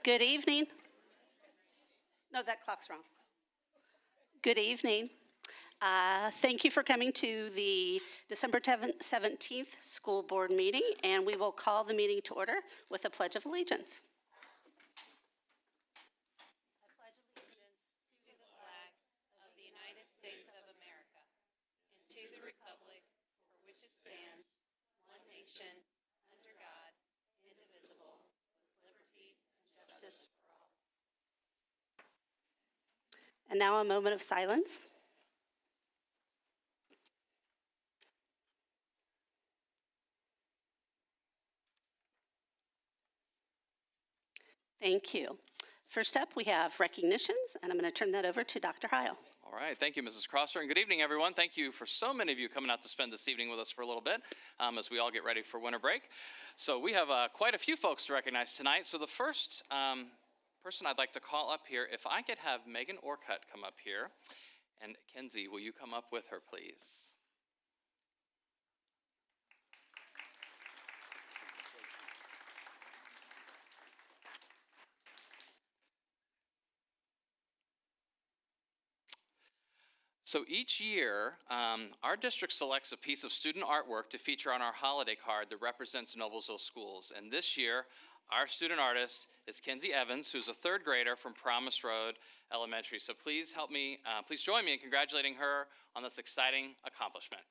Good evening. No, that clock's wrong. Good evening. Thank you for coming to the December 17th school board meeting, and we will call the meeting to order with a Pledge of Allegiance. I pledge allegiance to the flag of the United States of America and to the republic for which it stands, one nation, under God, indivisible, with liberty and justice for all. And now a moment of silence. Thank you. First up, we have recognitions, and I'm going to turn that over to Dr. Heil. All right, thank you, Mrs. Crosser, and good evening, everyone. Thank you for so many of you coming out to spend this evening with us for a little bit as we all get ready for winter break. So we have quite a few folks to recognize tonight. So the first person I'd like to call up here, if I could have Megan Orcutt come up here, and Kenzie, will you come up with her, please? So each year, our district selects a piece of student artwork to feature on our holiday card that represents Noblesville schools. And this year, our student artist is Kenzie Evans, who's a third grader from Promise Road Elementary. So please help me, please join me in congratulating her on this exciting accomplishment.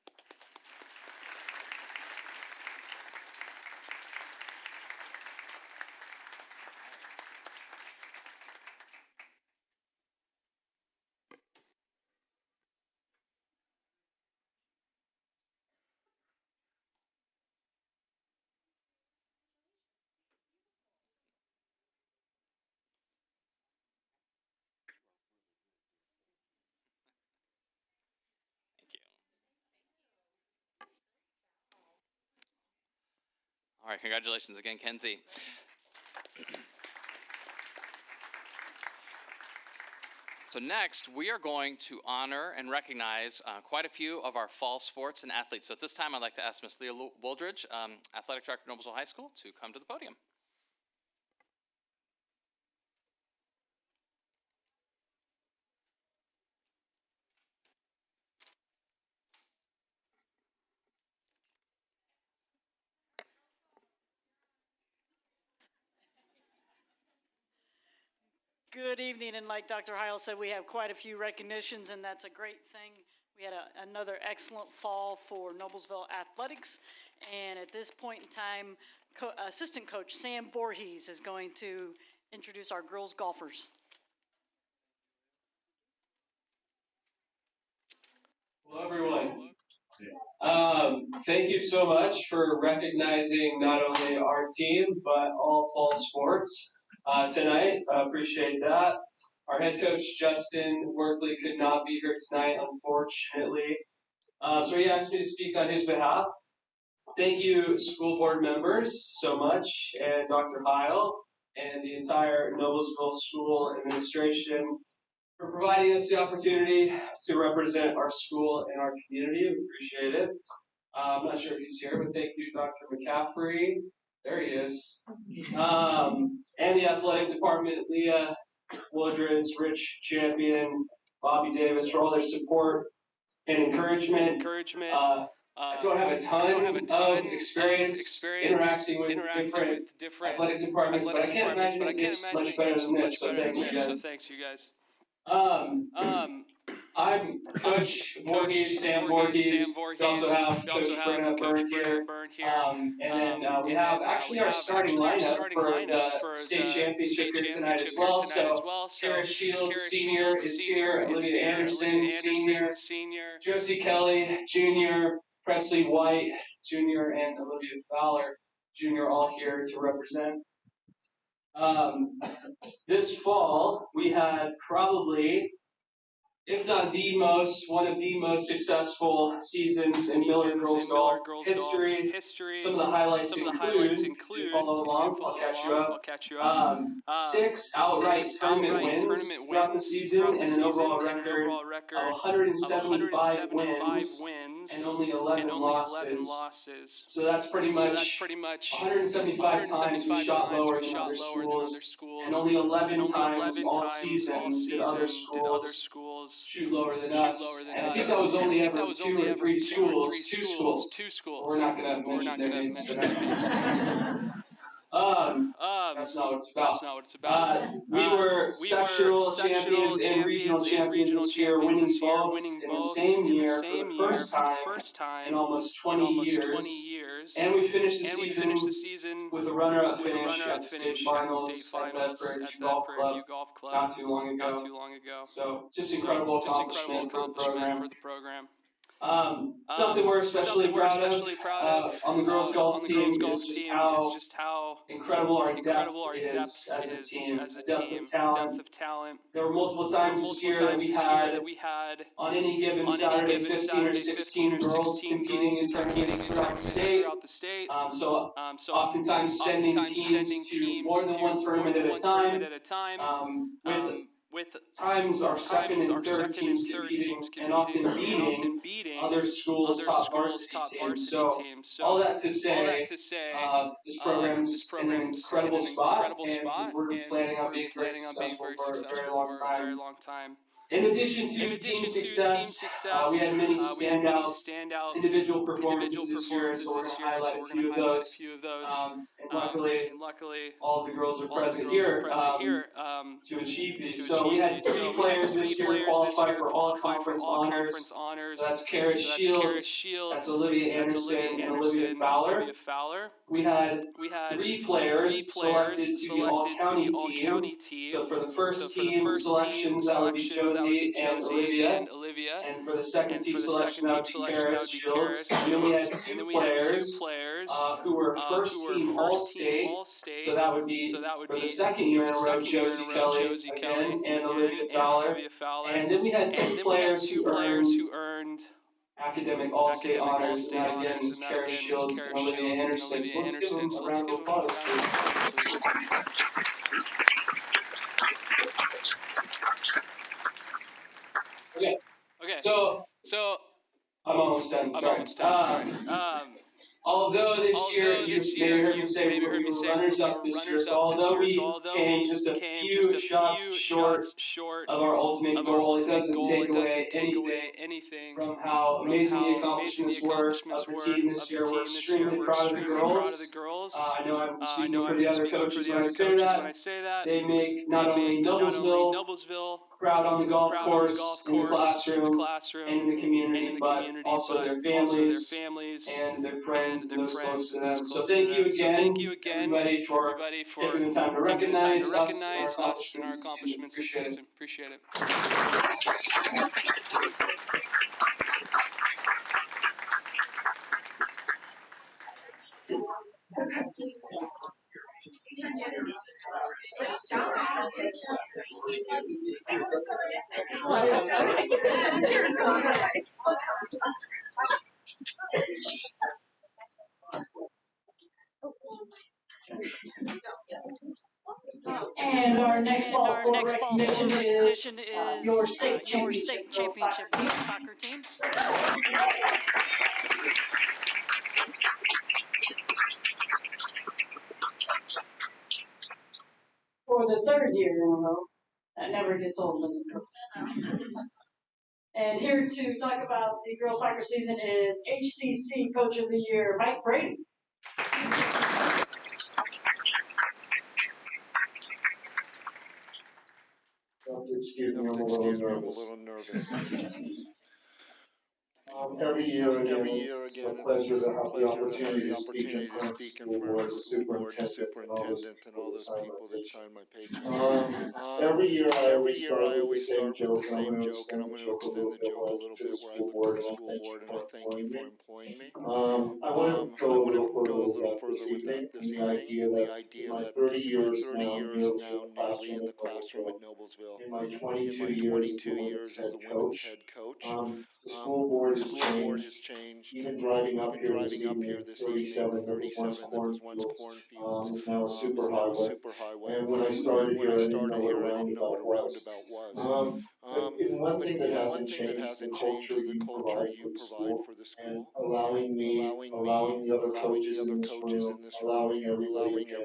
All right, congratulations again, Kenzie. So next, we are going to honor and recognize quite a few of our fall sports and athletes. So at this time, I'd like to ask Ms. Leah Wooldridge, Athletic Director of Noblesville High School, to come to the podium. Good evening, and like Dr. Heil said, we have quite a few recognitions, and that's a great thing. We had another excellent fall for Noblesville Athletics, and at this point in time, Assistant Coach Sam Voorhees is going to introduce our girls golfers. Hello, everyone. Thank you so much for recognizing not only our team, but all fall sports tonight. Appreciate that. Our head coach, Justin Workley, could not be here tonight, unfortunately. So he asked me to speak on his behalf. Thank you, school board members, so much, and Dr. Heil, and the entire Noblesville School administration for providing us the opportunity to represent our school and our community. We appreciate it. I'm not sure if he's here, but thank you, Dr. McCaffrey. There he is. And the athletic department, Leah Wooldridge, Rich Champion, Bobby Davis, for all their support and encouragement. I don't have a ton of experience interacting with different athletic departments, but I can't imagine it gets much better than this, so thanks, you guys. I'm Coach Voorhees, Sam Voorhees. We also have Coach Brenna Byrne here. And then we have actually our starting lineup for the state championship here tonight as well. So Sarah Shields, senior, is here. Olivia Anderson, senior. Josie Kelly, junior. Presley White, junior, and Olivia Fowler, junior, all here to represent. This fall, we had probably, if not one of the most successful seasons in Miller Girls Golf history. Some of the highlights include, if you follow along, I'll catch you up. 6 outright tournament wins throughout the season and an overall record of 175 wins wins and only 11 losses. So that's pretty much 175 times we shot lower than other schools, and only 11 times all season did other schools shoot lower than us. And I think that was only ever two or three schools, but we're not going to mention their names tonight. That's not what it's about. We were sectional champions and regional champions this year, winning both in the same year for the first time in almost 20 years. And we finished the season with a runner-up finish at the state finals at the Prairie View Golf Club not too long ago. So just incredible accomplishment for the program. Something we're especially proud of on the girls' golf team is just how incredible our depth is as a team, the depth of talent. There were multiple times this year that we had, on any given Saturday, 15 or 16 girls competing in tournaments throughout the state. So oftentimes sending teams to more than one tournament at a time, with times our second and third teams competing and often beating other schools' top varsity teams. So all that to say, this program's in an incredible spot, and we're planning on being very successful for a very long time. In addition to team success, we had many standout individual performances this year, and so we're going to highlight a few of those. And luckily, all of the girls are present here to achieve these. So we had 3 players this year qualify for all conference honors. So that's Kara Shields, that's Olivia Anderson, and Olivia Fowler. We had 3 players selected to the all-county team. So for the first team selections, that would be Josie and Olivia. And for the second team selection, that would be Kara Shields. And then we had 2 players who were first team all-state. So that would be, for the second year in a row, Josie Kelly again and Olivia Fowler. And then we had 2 players who earned academic all-state honors, and that again is Kara Shields and Olivia Anderson. So let's give them a round of applause, please. Okay, so I'm almost done. Sorry. Although this year, you maybe heard me say we were runners-up this year, so although we came just a few shots short of our ultimate goal, it doesn't take away anything from how amazing the accomplishments were of the team this year. We're extremely proud of the girls. I know I'm speaking for the other coaches when I say that. They make not only Noblesville proud on the golf course, in the classroom, and in the community, but also their families and their friends and those close to them. So thank you again, everybody, for taking the time to recognize us and our accomplishments this season. Appreciate it. And our next fall sport recognition is your state championship girls soccer team. For the 3rd year in a row. That never gets old, does it, girls? And here to talk about the girls soccer season is HCC Coach of the Year, Mike Brady. Excuse me, I'm a little nervous. Every year again, it's a pleasure to have the opportunity to speak in front of the school board, the superintendent, and all those people that sign my paycheck. Every year I always start with the same joke, and I'm going to extend the joke a little bit where I look to the school board, and I thank you for employing me. I want to go a little further with that this evening, and the idea that in my 30 years now nearly in the classroom at Noblesville, in my 22 years as the women's head coach, the school board has changed. Even driving up here this evening, 37 that was once cornfields is now a superhighway. And when I started here, I didn't know what a roundabout was. And one thing that hasn't changed is the culture you provide for the school, and allowing me, allowing the other coaches in this room, allowing everybody again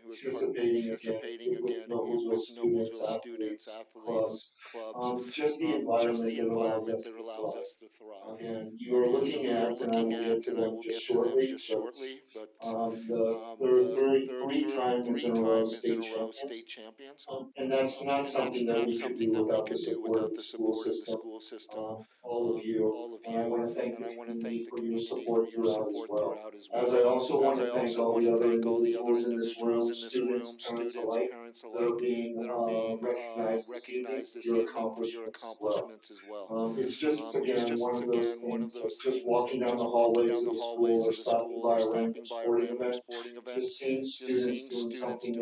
who is participating again with Noblesville students, athletes, clubs, just the environment that allows us to thrive. Again, you are looking at, and I will get to them just shortly, but there are three times in a row state champions. And that's not something that we could do without the support of the school system, all of you. And I want to thank the community for your support throughout as well. As I also want to thank all the other individuals in this room, students, parents alike, that are being recognized this evening for your accomplishments as well. It's just, again, one of those things of just walking down the hallways of the school or stopping by a random sporting event, just seeing students doing something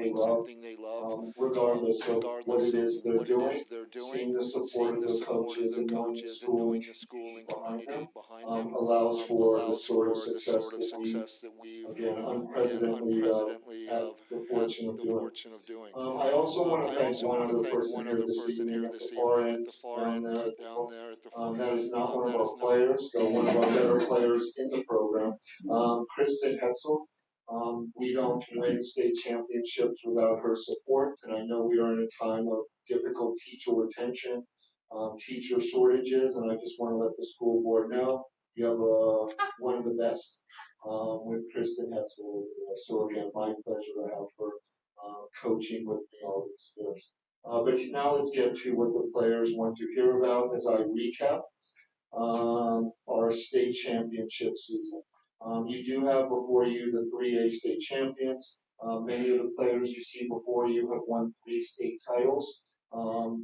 they love, regardless of what it is they're doing, seeing the support of their coaches and knowing the school and community behind them allows for the sort of success that we've, again, unprecedentedly had the fortune of doing. I also want to thank one other person here this evening at the far end, down there at the front. That is not one of our players, though one of our better players in the program, Kristen Hetzel. We don't win state championships without her support, and I know we are in a time of difficult teacher retention, teacher shortages, and I just want to let the school board know you have one of the best with Kristen Hetzel. So again, my pleasure to have her coaching with me all these years. But now let's get to what the players want to hear about as I recap our state championship season. You do have before you the 3A state champions. Many of the players you see before you have won 3 state titles,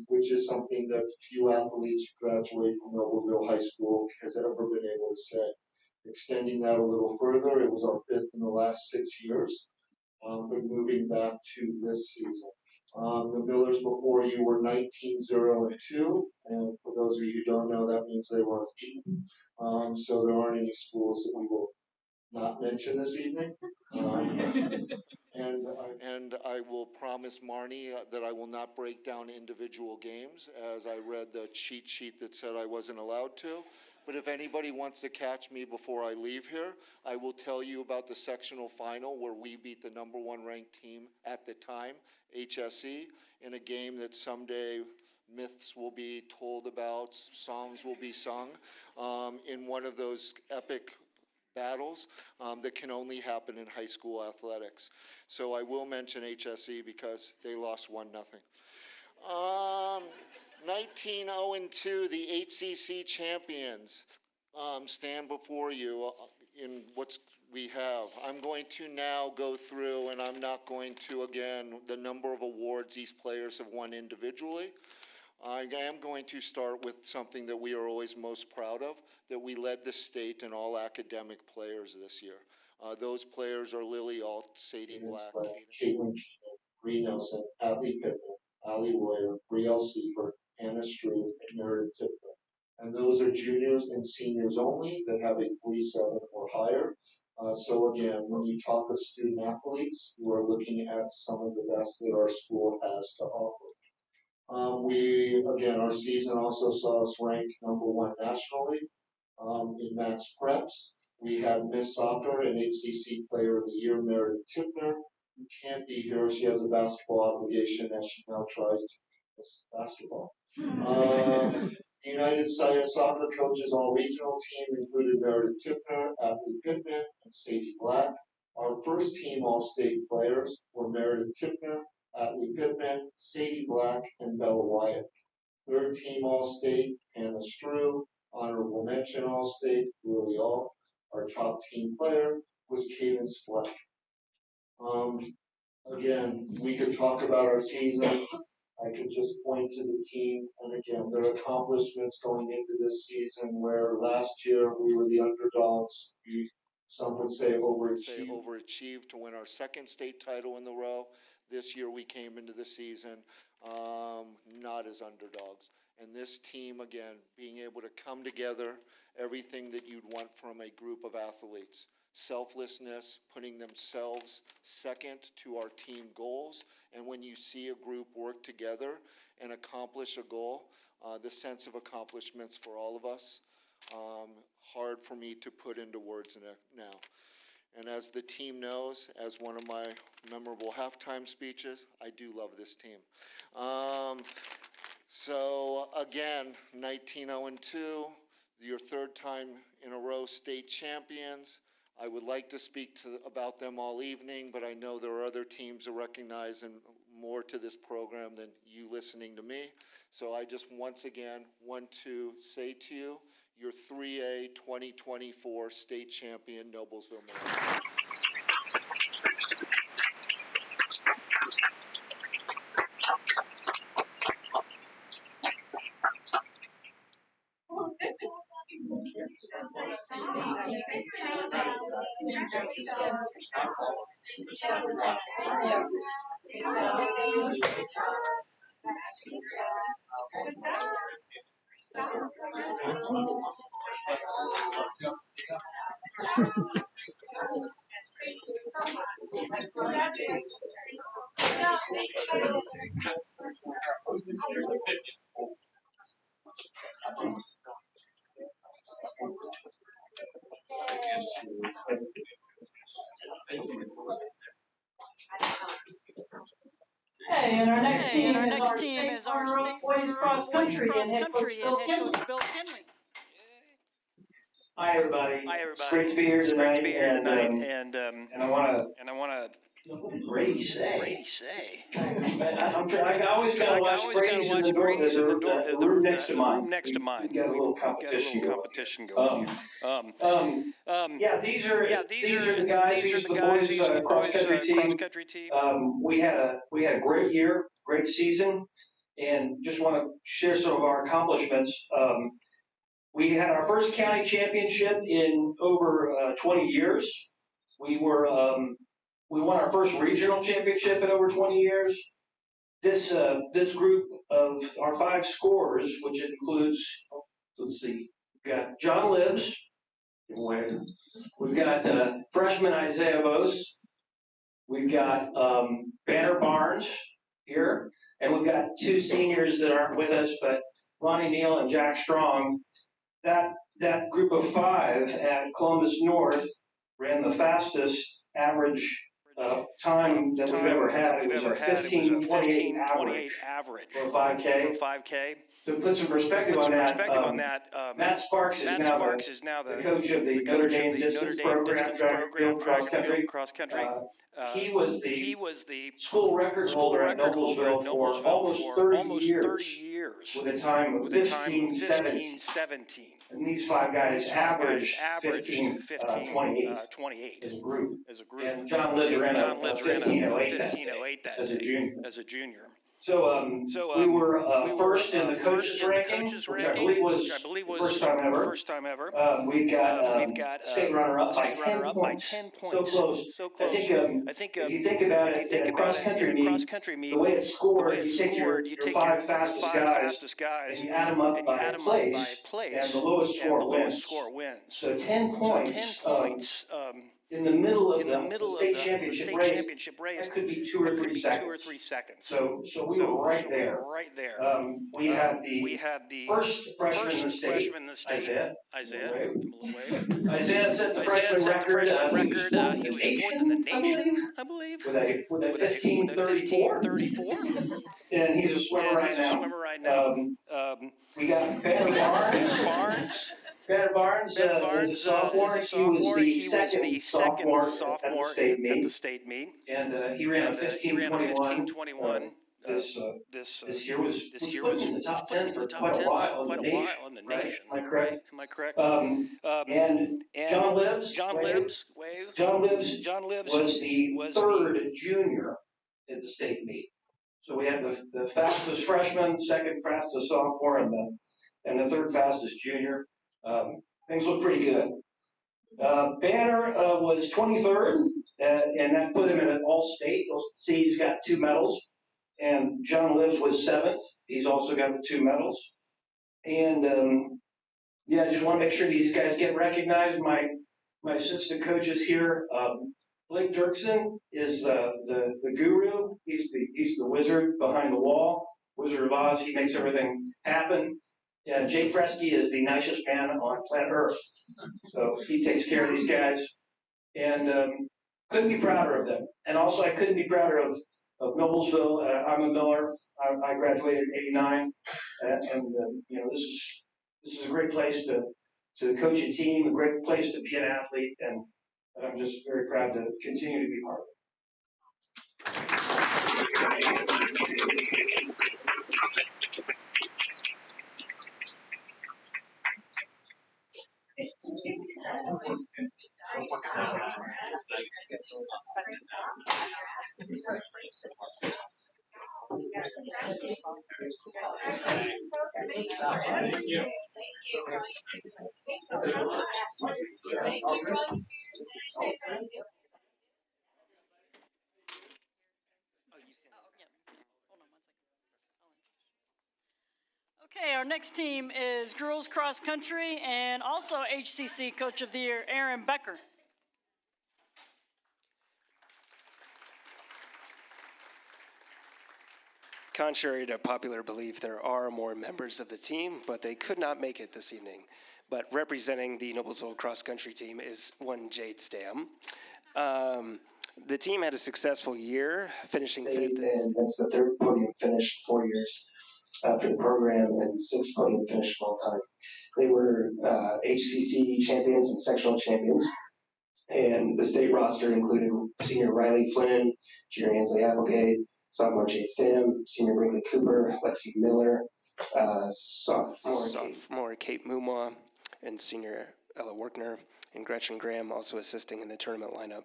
which is something that few athletes who graduate from Noblesville High School has ever been able to say. Extending that a little further, it was our 5th in the last 6 years. But moving back to this season. The Millers before you were 19-0-2, and for those of you who don't know, that means they were unbeaten. So there aren't any schools that we will not mention this evening. And I will promise Marnie that I will not break down individual games, as I read the cheat sheet that said I wasn't allowed to. But if anybody wants to catch me before I leave here, I will tell you about the sectional final where we beat the #1 ranked team at the time, HSE, in a game that someday myths will be told about, songs will be sung, in one of those epic battles that can only happen in high school athletics. So I will mention HSE because they lost 1-0. 19-0-2, the HCC champions stand before you in what we have. I'm going to now go through, and I'm not going to, again, the number of awards these players have won individually. I am going to start with something that we are always most proud of, that we led the state in all academic players this year. Those players are Lily Alt, Sadie Black, Caitlin Keenan, Bree Nelson, Adley Pittman, Ali Royer, Brielle Seifert, Anna Struve, and Meredith Tipton. And those are juniors and seniors only that have a 3.7 or higher. So again, when you talk of student athletes, you are looking at some of the best that our school has to offer. Our season also saw us ranked #1 nationally in Max Preps. We had Miss Soccer and HCC Player of the Year, Meredith Tipner, who can't be here. She has a basketball obligation as she now tries to miss basketball. The United Soccer Coaches All-Regional Team included Meredith Tipner, Adley Pittman, and Sadie Black. Our first team All-State players were Meredith Tipner, Adley Pittman, Sadie Black, and Bella Wyatt. Third team All-State, Anna Struve. Honorable mention All-State, Lily Alt. Our top team player was Cadence Fleck. Again, we could talk about our season. I could just point to the team, and again, their accomplishments going into this season, where last year we were the underdogs. Some would say overachieved to win our 2nd state title in the row. This year we came into the season not as underdogs. And this team, again, being able to come together, everything that you'd want from a group of athletes. Selflessness, putting themselves second to our team goals. And when you see a group work together and accomplish a goal, the sense of accomplishments for all of us. Hard for me to put into words now. And as the team knows, as one of my memorable halftime speeches, I do love this team. So again, 19-0-2, your third time in a row state champions. I would like to speak about them all evening, but I know there are other teams that recognize and more to this program than you listening to me. So I just once again want to say to you, your 3A 2024 state champion, Noblesville, Maryland. Hey, and our next team is our state runner-up boys cross country and head coach Bill Kinley. Hi everybody. It's great to be here tonight, and I want to. Brady say. I always kind of watch Brady's in the door, the room next to mine. We got a little competition going. Yeah, these are the guys. These are the boys cross country team. We had a great year, great season, and just want to share some of our accomplishments. We had our first county championship in over 20 years. We won our first regional championship in over 20 years. This group of our 5 scorers, which includes, let's see, we've got John Libbs, we've got freshman Isaiah Vos, we've got Banner Barnes here, and we've got 2 seniors that aren't with us, but Ronnie Neal and Jack Strong. That group of 5 at Columbus North ran the fastest average time that we've ever had. It was a 15:28 average for a 5K. To put some perspective on that, Matt Sparks is now the coach of the Notre Dame distance program, track and field cross country. He was the school record holder at Noblesville for almost 30 years with a time of 15:17. And these 5 guys averaged 15:28 as a group. And John Libbs ran a 15:08 as a junior. So we were first in the coaches ranking, which I believe was the first time ever. We got state runner-up by 10 points. So close. I think if you think about it, in a cross-country meet, the way it's scored, you take your 5 fastest guys and you add them up by place, and the lowest score wins. So 10 points in the middle of the state championship race, that could be 2 or 3 seconds. So we were right there. We had the first freshman in the state, Isaiah. Isaiah set the freshman record. He was 4th in the nation, I believe, with a 15:34. And he's a swimmer right now. We got Banner Barnes. Banner Barnes is a sophomore. He was the second sophomore at the state meet. And he ran a 15:21. This year which put him in the top 10 for quite a while in the nation. Right? Am I correct? And John Libbs was the 3rd junior at the state meet. So we had the fastest freshman, second fastest sophomore, and the 3rd fastest junior. Things look pretty good. Banner was 23rd, and that put him in an all-state. You'll see he's got 2 medals. And John Libbs was 7th. He's also got the 2 medals. And I just want to make sure these guys get recognized. My assistant coaches here. Blake Dirksen is the guru. He's the wizard behind the wall. Wizard of Oz. He makes everything happen. Yeah, Jay Fresky is the nicest man on planet Earth. So he takes care of these guys. And couldn't be prouder of them. And also, I couldn't be prouder of Noblesville. I'm a Miller. I graduated in '89, you know, this is a great place to coach a team, a great place to be an athlete, and I'm just very proud to continue to be part of it. Okay, our next team is girls cross country and also HCC Coach of the Year, Aaron Becker. Contrary to popular belief, there are more members of the team, but they could not make it this evening. But representing the Noblesville cross country team is one Jade Stam. The team had a successful year, finishing fifth. And that's the third podium finish in 4 years for the program, and sixth podium finish of all time. They were HCC champions and sectional champions. And the state roster included senior Riley Flynn, junior Ansley Applegate, sophomore Jade Stam, senior Brinkley Cooper, Lexi Miller, sophomore Kate Mumwa, and senior Ella Workner, and Gretchen Graham also assisting in the tournament lineup.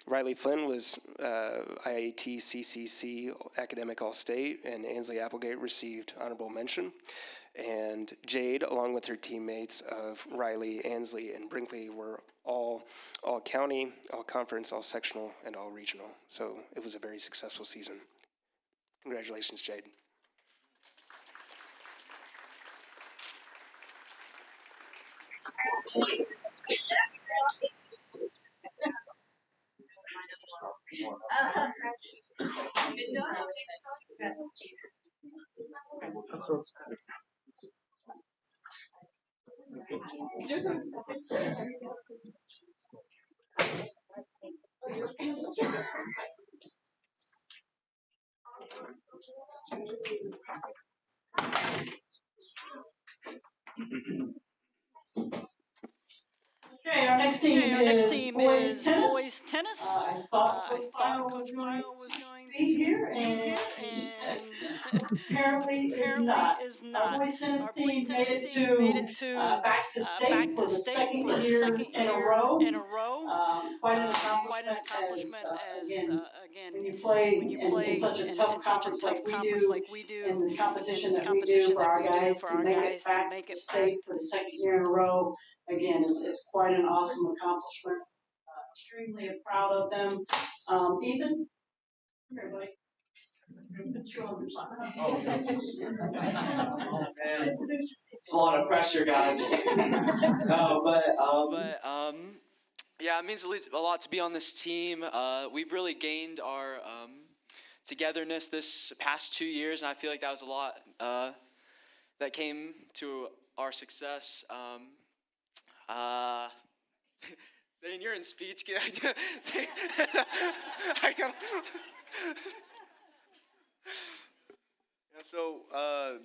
Riley Flynn was IAT CCC Academic All-State, and Ansley Applegate received honorable mention. And Jade, along with her teammates of Riley, Ansley, and Brinkley, were all county, all conference, all sectional, and all regional. So it was a very successful season. Congratulations, Jade. Okay, our next team is boys tennis. I thought Coach Pyle was going to be here, and apparently is not. Our boys tennis team made it to back to state for the second year in a row. Quite an accomplishment as again, when you play in such a tough conference like we do, and the competition that we do for our guys to make it back to state for the second year in a row, again, is quite an awesome accomplishment. Extremely proud of them. Ethan, come here, buddy. Put you on the spot. Oh, man. It's a lot of pressure, guys. Yeah, it means a lot to be on this team. We've really gained our togetherness this past 2 years, and I feel like that was a lot that came to our success. Saying you're in speech,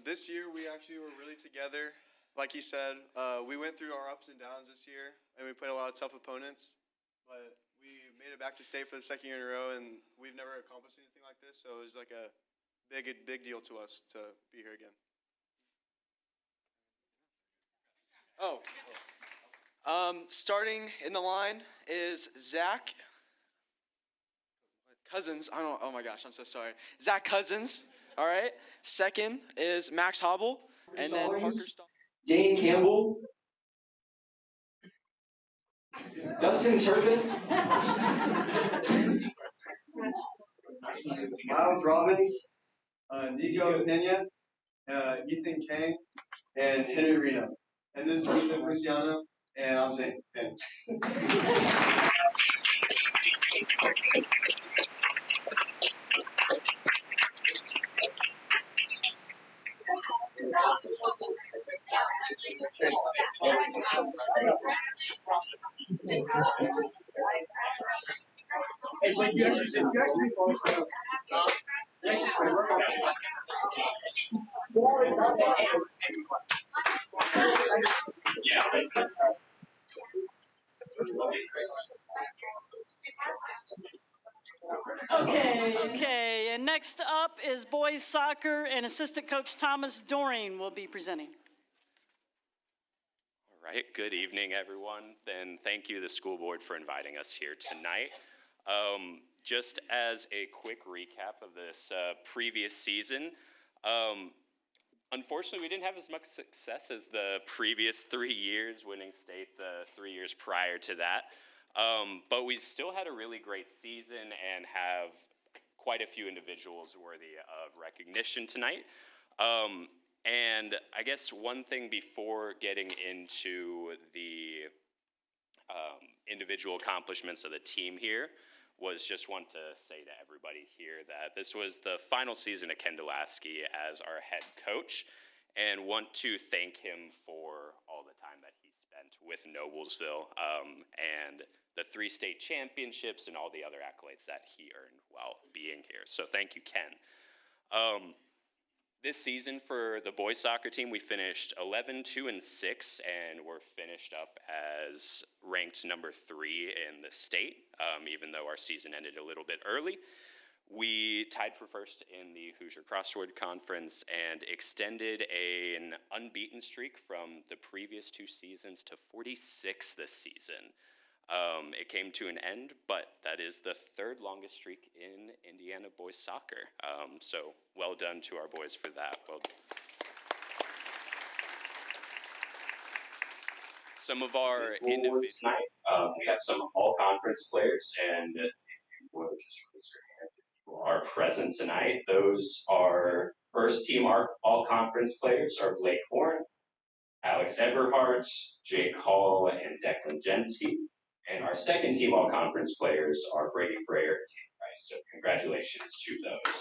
this year we actually were really together. Like he said, we went through our ups and downs this year, and we played a lot of tough opponents. But we made it back to state for the second year in a row, and we've never accomplished anything like this. So it was like a big deal to us to be here again. Starting in the line is Zach Cousins. Oh my gosh, I'm so sorry. Zach Cousins. All right. Second is Max Hobble, and then Parker Stallings. Dane Campbell, Dustin Turpin, Miles Robbins, Nico Pena, Ethan Kang, and Henry Reno. And this is Ethan Luciano, and I'm Zane. Okay, and next up is boys soccer, and assistant coach Thomas Doring will be presenting. All right, good evening, everyone, and thank you, the school board, for inviting us here tonight. Just as a quick recap of this previous season, unfortunately, we didn't have as much success as the previous 3 years, winning state the 3 years prior to that. But we still had a really great season and have quite a few individuals worthy of recognition tonight. And I guess one thing before getting into the individual accomplishments of the team here was just want to say to everybody here that this was the final season of Ken Delaski as our head coach, and want to thank him for all the time that he spent with Noblesville and the 3 state championships and all the other accolades that he earned while being here. So thank you, Ken. This season for the boys soccer team, we finished 11-2-6, and we're finished up as ranked number 3 in the state, even though our season ended a little bit early. We tied for first in the Hoosier Crossword Conference and extended an unbeaten streak from the previous 2 seasons to 46 this season. It came to an end, but that is the 3rd longest streak in Indiana boys soccer. So well done to our boys for that. Some of our individuals tonight, we have some all-conference players, and if you would just raise your hand if you are present tonight. Those are first-team all-conference players are Blake Horn, Alex Eberhardt, Jake Hall, and Declan Jensky. And our second team all-conference players are Brady Frayer and Kate Rice. So congratulations to those.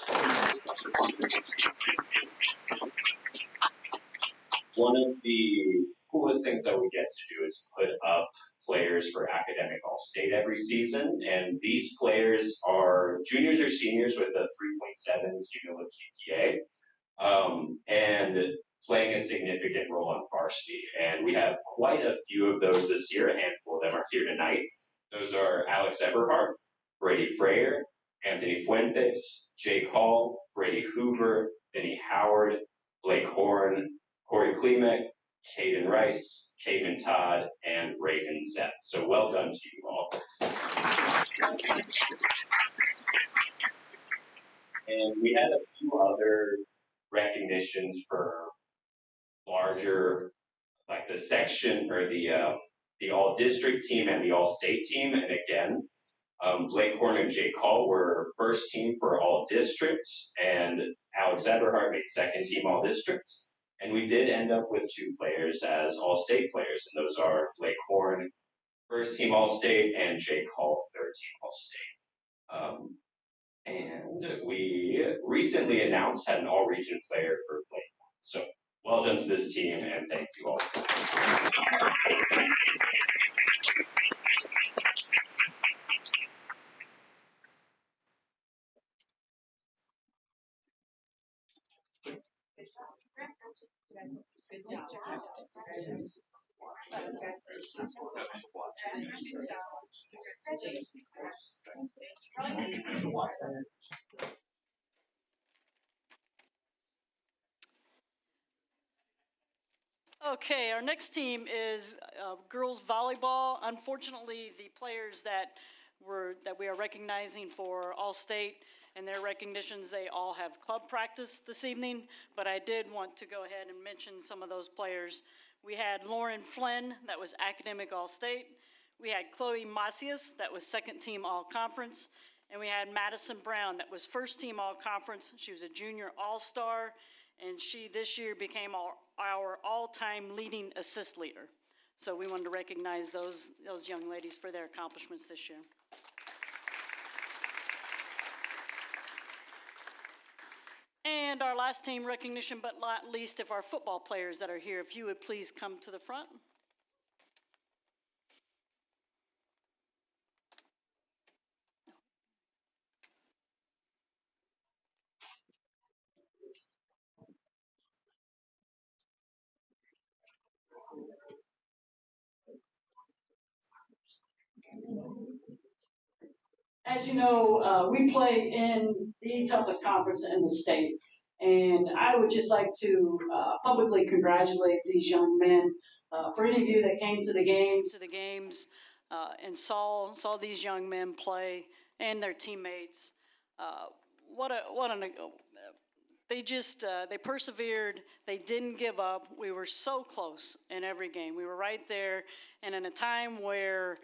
One of the coolest things that we get to do is put up players for academic all-state every season. And these players are juniors or seniors with a 3.7 cumulative GPA. And playing a significant role on varsity. And we have quite a few of those this year. A handful of them are here tonight. Those are Alex Eberhardt, Brady Frayer, Anthony Fuentes, Jake Hall, Brady Hoover, Vinny Howard, Blake Horn, Corey Klimek, Caden Rice, Caden Todd, and Reagan Zepp. So well done to you all. And we had a few other recognitions for larger, like the section or the all-district team and the all-state team. And again, Blake Horn and Jake Hall were first team for all-district, and Alex Eberhardt made second team all-district. And we did end up with 2 players as all-state players, and those are Blake Horn, first team all-state, and Jake Hall, third team all-state. And we recently announced had an all-region player for Blake. So well done to this team, and thank you all. Okay, our next team is girls volleyball. Unfortunately, the players that we are recognizing for All-State and their recognitions, they all have club practice this evening, but I did want to go ahead and mention some of those players. We had Lauren Flynn, that was academic All-State. We had Chloe Macias, that was second team All-Conference. And we had Madison Brown, that was first team All-Conference. She was a junior All-Star, and she this year became our all-time leading assist leader. So we wanted to recognize those young ladies for their accomplishments this year. And our last team recognition, but not least, if our football players that are here, if you would please come to the front. As you know, we play in the toughest conference in the state. And I would just like to publicly congratulate these young men. For any of you that came to the games and saw these young men play and their teammates, they persevered. They didn't give up. We were so close in every game. We were right there. And in a time where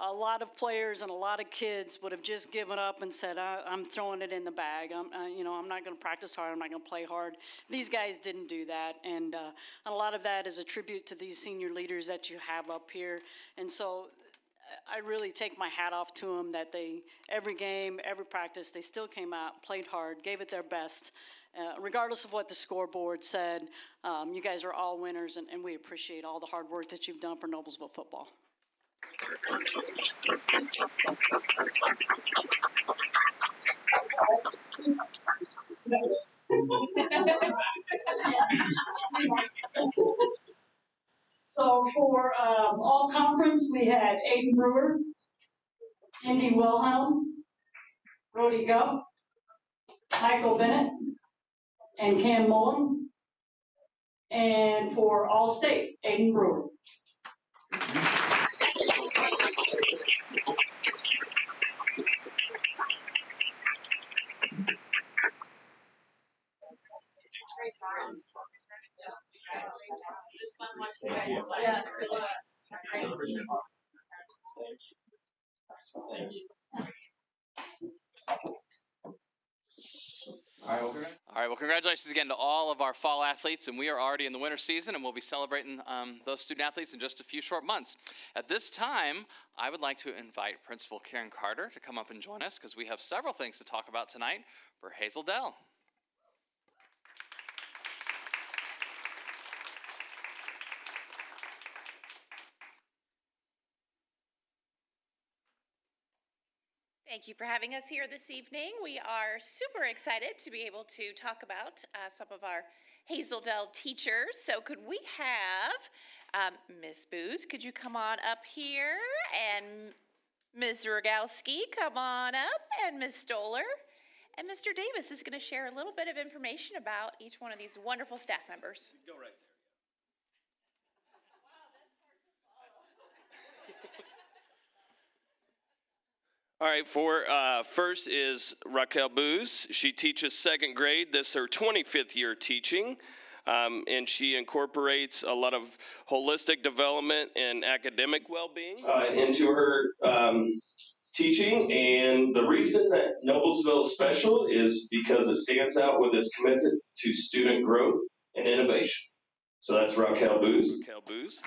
a lot of players and a lot of kids would have just given up and said, I'm throwing it in the bag. I'm not going to practice hard. I'm not going to play hard. These guys didn't do that. And a lot of that is a tribute to these senior leaders that you have up here. And so I really take my hat off to them that every game, every practice, they still came out, played hard, gave it their best. Regardless of what the scoreboard said, you guys are all winners, and we appreciate all the hard work that you've done for Noblesville football. So for all conference, we had Aiden Brewer, Indy Wilhelm, Brody Gupp, Michael Bennett, and Cam Mullen. And for all state, Aiden Brewer. All right, well, congratulations again to all of our fall athletes, and we are already in the winter season, and we'll be celebrating those student athletes in just a few short months. At this time, I would like to invite Principal Karen Carter to come up and join us because we have several things to talk about tonight for Hazel Dell. Thank you for having us here this evening. We are super excited to be able to talk about some of our Hazel Dell teachers. So could we have Ms. Booz, could you come on up here? And Ms. Rogowski, come on up. And Ms. Stoller. And Mr. Davis is going to share a little bit of information about each one of these wonderful staff members. Go right there. All right, first is Raquel Booz. She teaches second grade. This is her 25th year teaching, and she incorporates a lot of holistic development and academic well-being into her teaching. And the reason that Noblesville is special is because it stands out with its commitment to student growth and innovation. So that's Raquel Booz. Raquel Booz.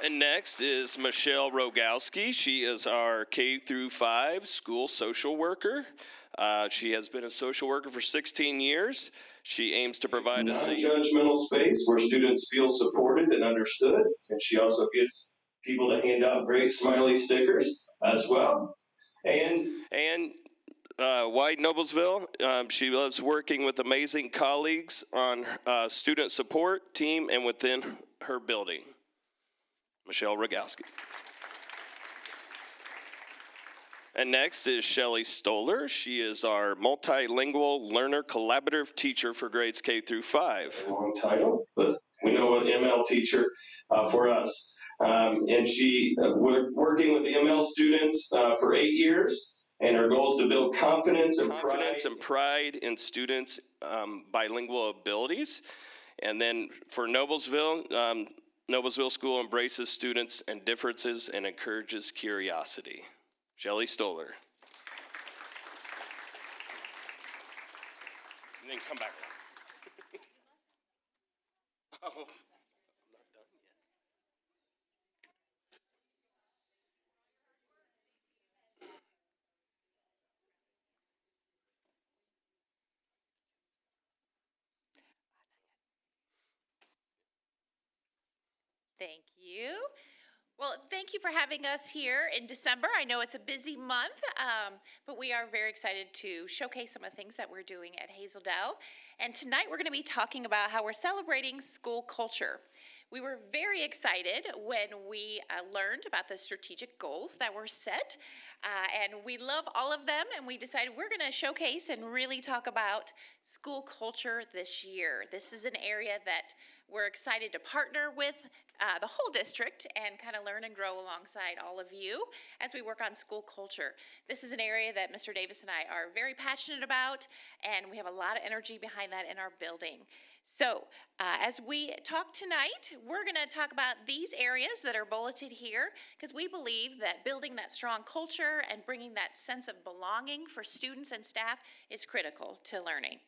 And next is Michelle Rogowski. She is our K-5 school social worker. She has been a social worker for 16 years. She aims to provide a safe, non-judgmental space where students feel supported and understood. And she also gets people to hand out great smiley stickers as well. And White Noblesville, she loves working with amazing colleagues on student support team and within her building. Michelle Rogowski. And next is Shelly Stoller. She is our multilingual learner collaborative teacher for grades K-5. Long title, but we know an ML teacher for us. And she working with the ML students for 8 years. And her goal is to build confidence and pride in students' bilingual abilities. And then for Noblesville, Noblesville School embraces students and differences and encourages curiosity. Shelly Stoller. And then come back. Oh, I'm not done yet. Thank you. Well, thank you for having us here in December. I know it's a busy month, but we are very excited to showcase some of the things that we're doing at Hazel Dell. And tonight we're going to be talking about how we're celebrating school culture. We were very excited when we learned about the strategic goals that were set, and we love all of them, and we decided we're going to showcase and really talk about school culture this year. This is an area that we're excited to partner with the whole district and kind of learn and grow alongside all of you as we work on school culture. This is an area that Mr. Davis and I are very passionate about, and we have a lot of energy behind that in our building. So as we talk tonight, we're going to talk about these areas that are bulleted here, because we believe that building that strong culture and bringing that sense of belonging for students and staff is critical to learning.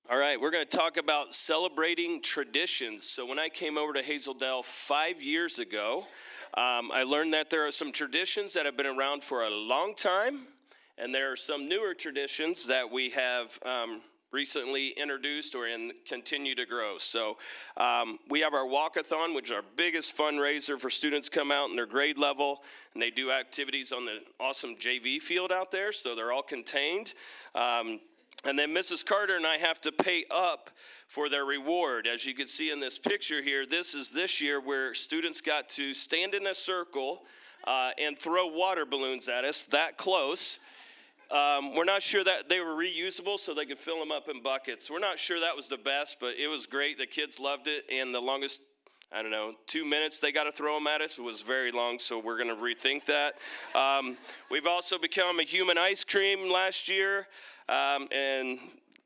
All right, we're going to talk about celebrating traditions. So when I came over to Hazeldale 5 years ago, I learned that there are some traditions that have been around for a long time, and there are some newer traditions that we have recently introduced or continue to grow. So we have our walkathon, which is our biggest fundraiser for students come out in their grade level, and they do activities on the awesome JV field out there, so they're all contained. And then Mrs. Carter and I have to pay up for their reward. As you can see in this picture here, this is this year where students got to stand in a circle and throw water balloons at us that close. We're not sure that they were reusable, so they could fill them up in buckets. We're not sure that was the best, but it was great. The kids loved it, and the longest, 2 minutes they got to throw them at us. It was very long, so we're going to rethink that. We've also become a human ice cream last year. And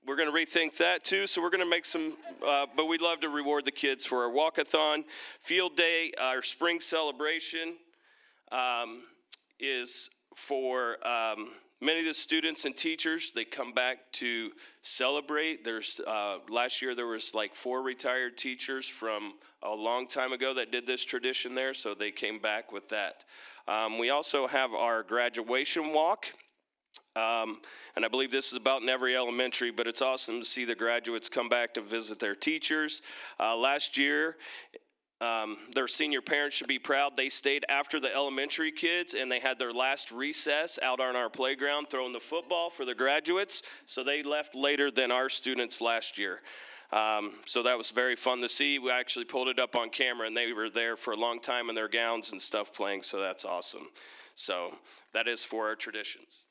we're going to rethink that too. So we're going to make some, but we'd love to reward the kids for our walkathon. Field day, our spring celebration is for many of the students and teachers. They come back to celebrate. There's last year there was like 4 retired teachers from a long time ago that did this tradition there, so they came back with that. We also have our graduation walk. And I believe this is about in every elementary, but it's awesome to see the graduates come back to visit their teachers. Last year, their senior parents should be proud. They stayed after the elementary kids, and they had their last recess out on our playground throwing the football for the graduates. So they left later than our students last year. So that was very fun to see. We actually pulled it up on camera, and they were there for a long time in their gowns and stuff playing, so that's awesome. So that is for our traditions.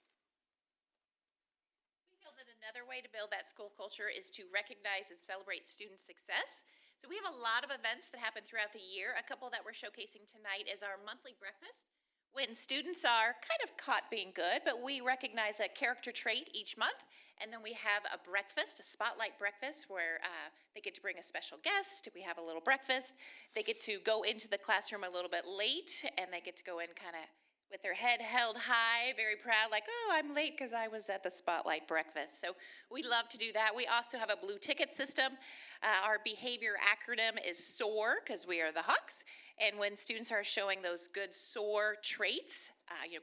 Another way to build that school culture is to recognize and celebrate student success. So we have a lot of events that happen throughout the year. A couple that we're showcasing tonight is our monthly breakfast, when students are kind of caught being good, but we recognize a character trait each month. And then we have a breakfast, a spotlight breakfast, where they get to bring a special guest. We have a little breakfast. They get to go into the classroom a little bit late, and they get to go in kind of with their head held high, very proud, like, oh, I'm late because I was at the spotlight breakfast. So we love to do that. We also have a blue ticket system. Our behavior acronym is SOAR, because we are the Hawks. And when students are showing those good SOAR traits,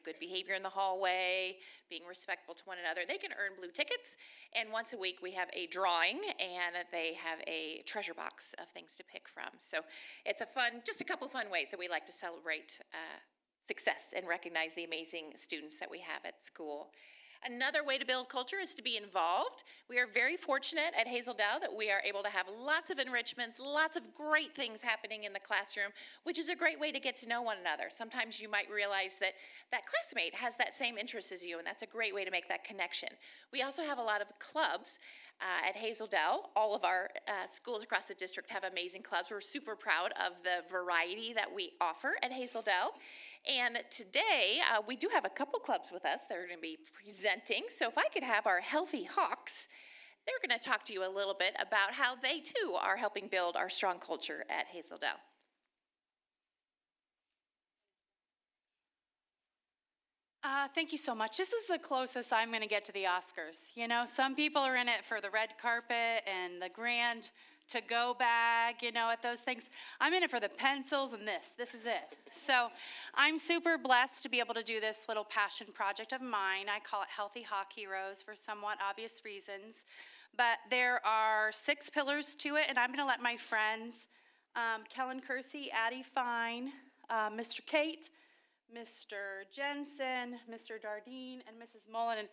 good behavior in the hallway, being respectful to one another, they can earn blue tickets. And once a week we have a drawing, and they have a treasure box of things to pick from. So it's just a couple fun ways that we like to celebrate success and recognize the amazing students that we have at school. Another way to build culture is to be involved. We are very fortunate at Hazeldale that we are able to have lots of enrichments, lots of great things happening in the classroom, which is a great way to get to know one another. Sometimes you might realize that that classmate has that same interest as you, and that's a great way to make that connection. We also have a lot of clubs at Hazeldale. All of our schools across the district have amazing clubs. We're super proud of the variety that we offer at Hazeldale. And today, we do have a couple clubs with us that are going to be presenting. So if I could have our Healthy Hawks, they're going to talk to you a little bit about how they, too, are helping build our strong culture at Hazeldale. Thank you so much. This is the closest I'm going to get to the Oscars. You know, some people are in it for the red carpet and the grand to-go bag, at those things. I'm in it for the pencils and this. This is it. So I'm super blessed to be able to do this little passion project of mine. I call it Healthy Hawk Heroes for somewhat obvious reasons. But there are 6 pillars to it, and I'm going to let my friends, Kellen Kersey, Addie Fine, Mr. Kate, Mr. Jensen, Mr. Dardine, and Mrs. Mullen, and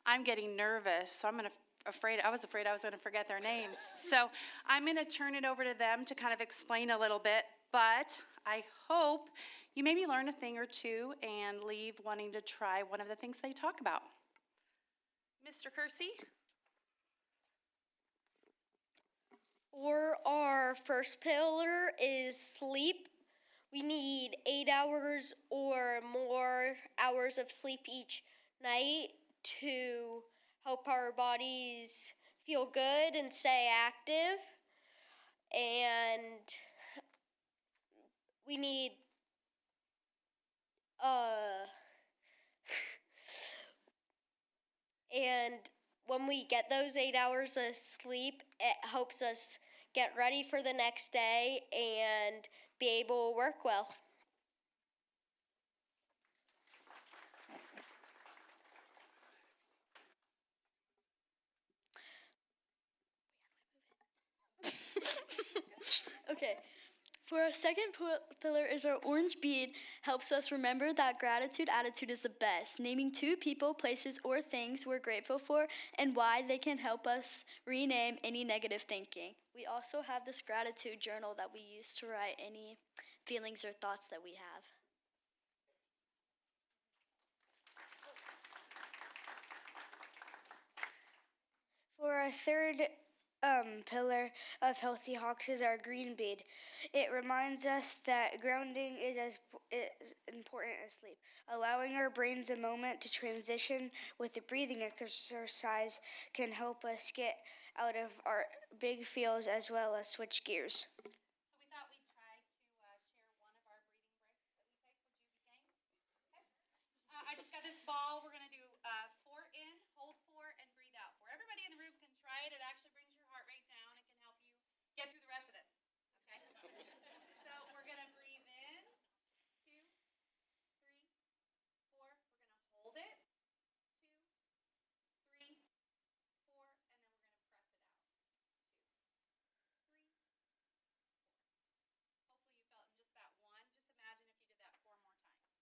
I'm getting nervous, so I'm going to I was afraid I was going to forget their names. So I'm going to turn it over to them to kind of explain a little bit, but I hope you maybe learn a thing or two and leave wanting to try one of the things they talk about. Mr. Kersey? For our first pillar is sleep. We need 8 hours or more hours of sleep each night to help our bodies feel good and stay active. And we need and when we get those 8 hours of sleep, it helps us get ready for the next day and be able to work well. Okay. For our second pillar is our orange bead helps us remember that gratitude attitude is the best. Naming 2 people, places, or things we're grateful for and why they can help us rename any negative thinking. We also have this gratitude journal that we use to write any feelings or thoughts that we have. For our third pillar of Healthy Hawks is our green bead. It reminds us that grounding is as important as sleep. Allowing our brains a moment to transition with the breathing exercise can help us get out of our big feels as well as switch gears. So we thought we'd try to share one of our breathing breaks that we take. Would you be game? Okay. I just got this ball. We're going to do 4 in, hold 4, and breathe out 4. Everybody in the room can try it. It actually brings your heart rate down. It can help you get through the rest of this. Okay? So we're going to breathe in, 2, 3, 4. We're going to hold it, 2, 3, 4, and then we're going to press it out. 2, 3, 4. Hopefully you felt in just that one. Just imagine if you did that 4 more times.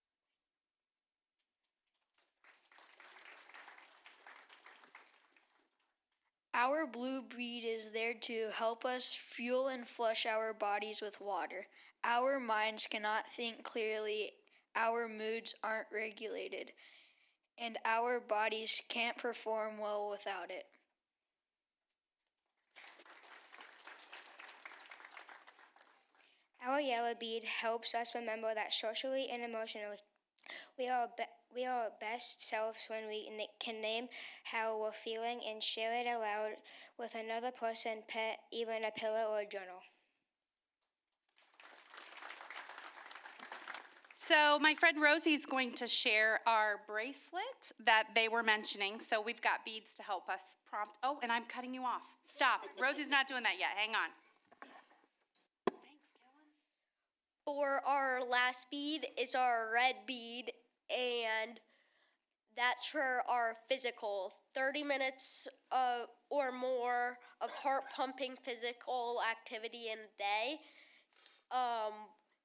Our blue bead is there to help us fuel and flush our bodies with water. Our minds cannot think clearly, our moods aren't regulated, and our bodies can't perform well without it. Our yellow bead helps us remember that socially and emotionally we are our best selves when we can name how we're feeling and share it aloud with another person, pet, even a pillow or a journal. So my friend Rosie's going to share our bracelet that they were mentioning. So we've got beads to help us prompt. Oh, and I'm cutting you off. Stop. Rosie's not doing that yet. Hang on. Thanks, Kellen. For our last bead is our red bead, and that's for our physical 30 minutes or more of heart-pumping physical activity in a day.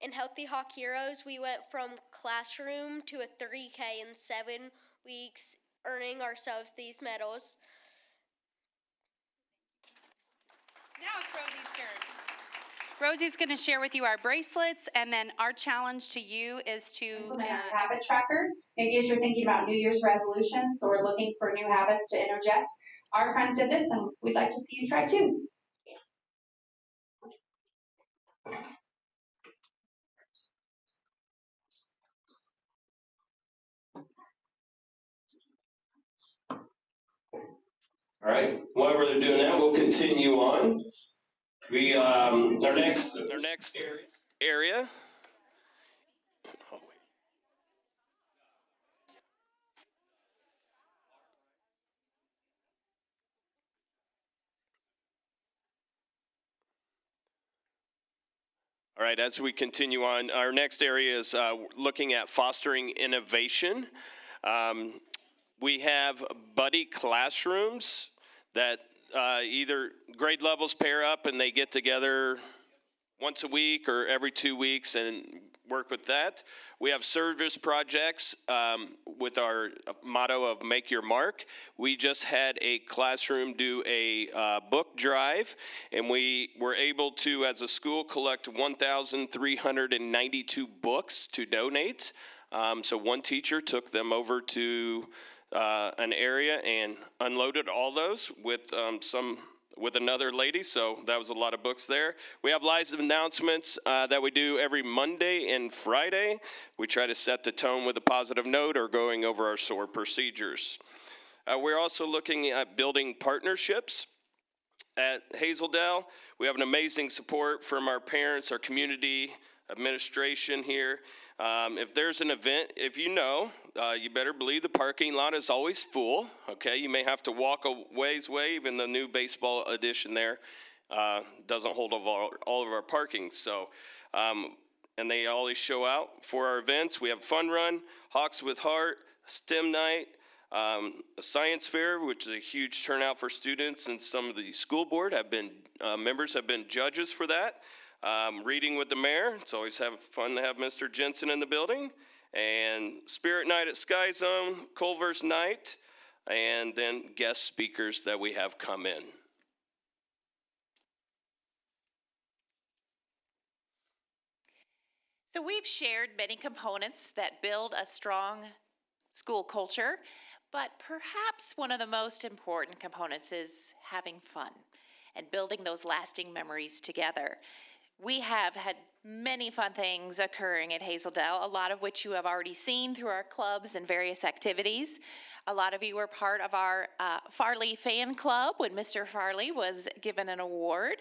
In Healthy Hawk Heroes, we went from classroom to a 3K in 7 weeks, earning ourselves these medals. Now it's Rosie's turn. Rosie's going to share with you our bracelets, and then our challenge to you is to implement our habit tracker. Maybe as you're thinking about New Year's resolutions or looking for new habits to interject, our friends did this, and we'd like to see you try too. All right, while we're doing that, we'll continue on. We our next area. All right, as we continue on, our next area is looking at fostering innovation. We have buddy classrooms that either grade levels pair up and they get together once a week or every 2 weeks and work with that. We have service projects with our motto of make your mark. We just had a classroom do a book drive, and we were able to, as a school, collect 1,392 books to donate. So one teacher took them over to an area and unloaded all those with with another lady, so that was a lot of books there. We have live announcements that we do every Monday and Friday. We try to set the tone with a positive note or going over our SOAR procedures. We're also looking at building partnerships. At Hazeldale, we have an amazing support from our parents, our community, administration here. If there's an event, if you know, you better believe the parking lot is always full, okay? You may have to walk a ways away. Even the new baseball edition there doesn't hold all of our parking. So, and they always show out for our events. We have Fun Run, Hawks with Heart, STEM Night, a science fair, which is a huge turnout for students, and some of the school board members have been judges for that. Reading with the mayor, it's always fun to have Mr. Jensen in the building, and Spirit Night at Sky Zone, Culver's Night, and then guest speakers that we have come in. So we've shared many components that build a strong school culture, but perhaps one of the most important components is having fun and building those lasting memories together. We have had many fun things occurring at Hazeldale, a lot of which you have already seen through our clubs and various activities. A lot of you were part of our Farley fan club when Mr. Farley was given an award.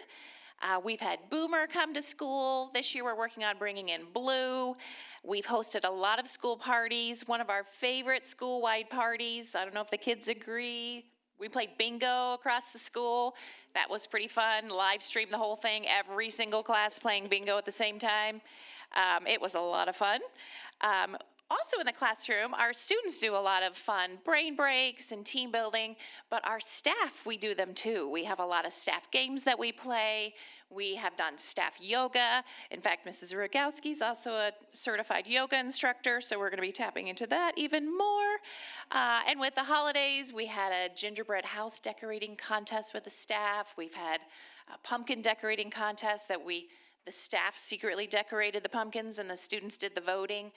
We've had Boomer come to school. This year we're working on bringing in Blue. We've hosted a lot of school parties. One of our favorite school-wide parties, I don't know if the kids agree, we played bingo across the school. That was pretty fun. Live streamed the whole thing, every single class playing bingo at the same time. It was a lot of fun. Also in the classroom, our students do a lot of fun brain breaks and team building, but our staff, we do them too. We have a lot of staff games that we play. We have done staff yoga. In fact, Mrs. Rogowski's also a certified yoga instructor, so we're going to be tapping into that even more. And with the holidays, we had a gingerbread house decorating contest with the staff. We've had a pumpkin decorating contest that the staff secretly decorated the pumpkins and the students did the voting.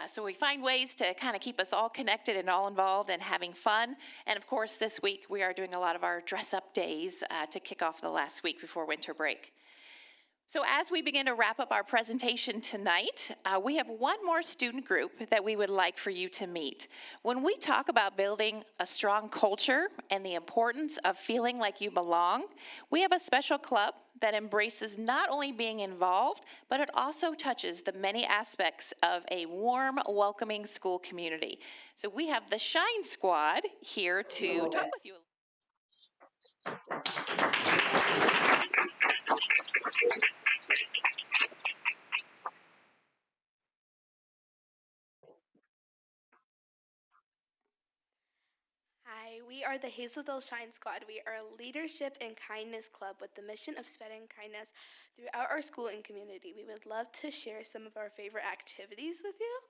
So we find ways to kind of keep us all connected and all involved and having fun. And of course, this week we are doing a lot of our dress-up days to kick off the last week before winter break. So as we begin to wrap up our presentation tonight, we have one more student group that we would like for you to meet. When we talk about building a strong culture and the importance of feeling like you belong, we have a special club that embraces not only being involved, but it also touches the many aspects of a warm, welcoming school community. So we have the Shine Squad here to talk with you. Hi, we are the Hazeldale Shine Squad. We are a leadership and kindness club with the mission of spreading kindness throughout our school and community. We would love to share some of our favorite activities with you.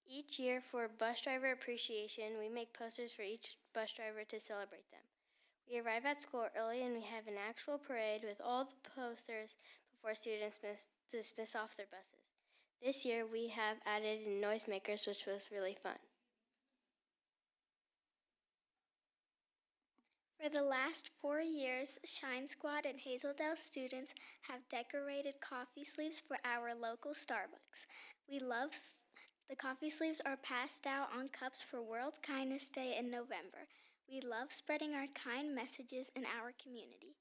Each year for Bus Driver Appreciation, we make posters for each bus driver to celebrate them. We arrive at school early and we have an actual parade with all the posters before students dismiss off their buses. This year we have added in noisemakers, which was really fun. For the last 4 years, Shine Squad and Hazeldale students have decorated coffee sleeves for our local Starbucks. The coffee sleeves are passed out on cups for World Kindness Day in November. We love spreading our kind messages in our community.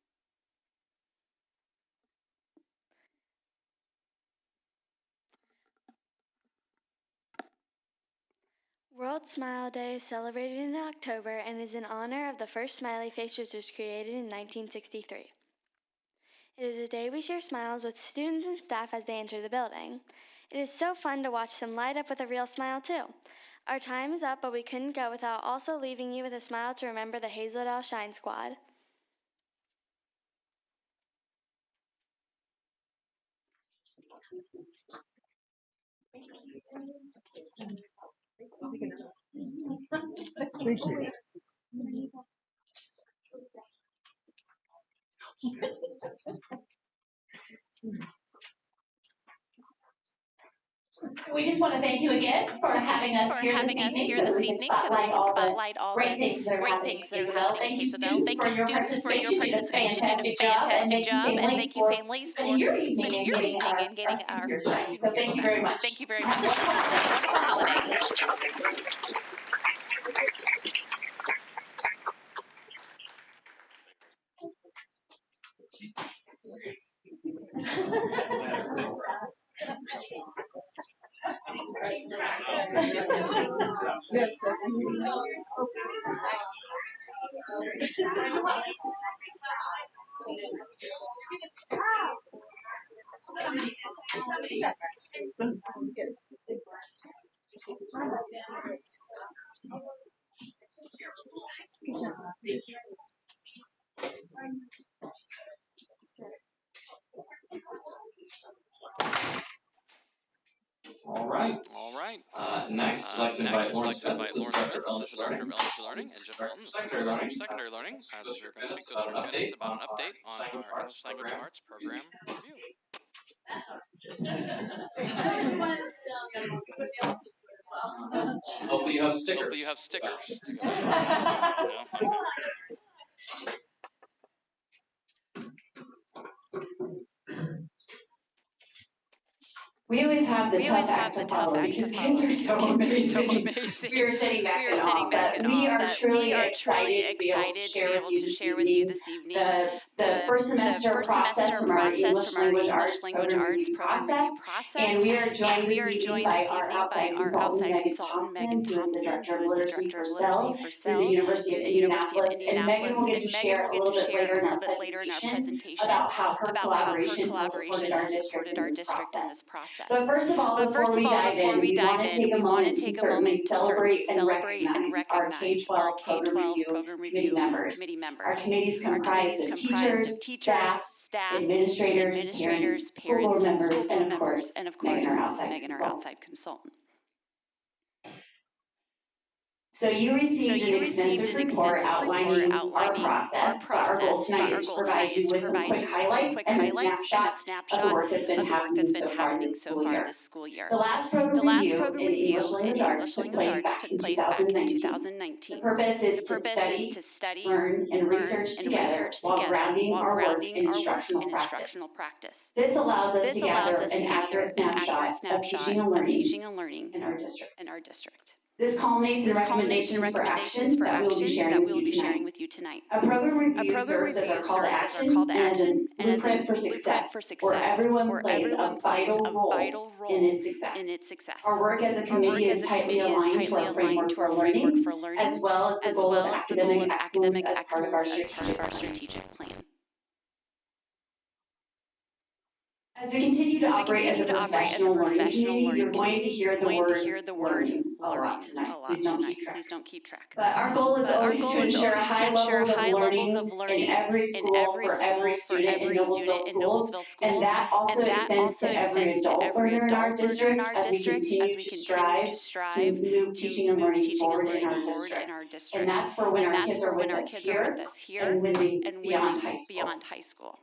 World Smile Day is celebrated in October and is in honor of the first smiley face, which was created in 1963. It is a day we share smiles with students and staff as they enter the building. It is so fun to watch them light up with a real smile too. Our time is up, but we couldn't go without also leaving you with a smile to remember the Hazeldale Shine Squad. Thank you. We just want to thank you again for having us here this evening so that we can spotlight all the great things that are happening in Hazeldale. Thank you, students, for your participation. You did a fantastic job. And thank you, families, for spending your evening and getting us your time. So thank you very much. Thank you very much. Wonderful holiday. All right. Next, I'd like to invite Lauren Smith, Assistant Director of Elementary Learning, and Jeff Felton, Assistant Director of Secondary Learning. Those are going to speak to us for a few minutes about an update on our English Language Arts program review. Hopefully you have stickers. Hopefully you have stickers to go. We always have the tough act to follow because kids are so amazing. We are sitting back in awe, but we are truly excited to be able to share with you this evening the first semester process from our English Language Arts program review process. And we are joined this evening by our outside consultant, Megan Thompson, who is the Director of Literacy for SEL through the University of Indianapolis. And Megan will get to share a little bit later in our presentation about how her collaboration has supported our district in this process. But first of all, before we dive in, we want to take a moment to certainly celebrate and recognize our K-12 program review committee members. Our committee is comprised of teachers, staff, administrators, parents, school board members, and of course, Megan, our outside consultant. So you received an extensive report outlining our process, but our goal tonight is to provide you with some quick highlights and a snapshot of the work that's been happening so far this school year. The last program review in English Language Arts took place back in 2019. The purpose is to study, learn, and research together while grounding our work in instructional practice. This allows us to gather an accurate snapshot of teaching and learning in our district. This culminates in recommendations for action that we will be sharing with you tonight. A program review serves as our call to action and as a blueprint for success, where everyone plays a vital role in its success. Our work as a committee is tightly aligned to our framework for learning, as well as the goal of academic excellence as part of our strategic plan. As we continue to operate as a professional learning community, you're going to hear the word learning a lot tonight. Please don't keep track. But our goal is always to ensure high levels of learning in every school for every student in Noblesville schools. And that also extends to every adult learner in our district as we continue to strive to move teaching and learning forward in our district. And that's for when our kids are with us here and when they beyond high school.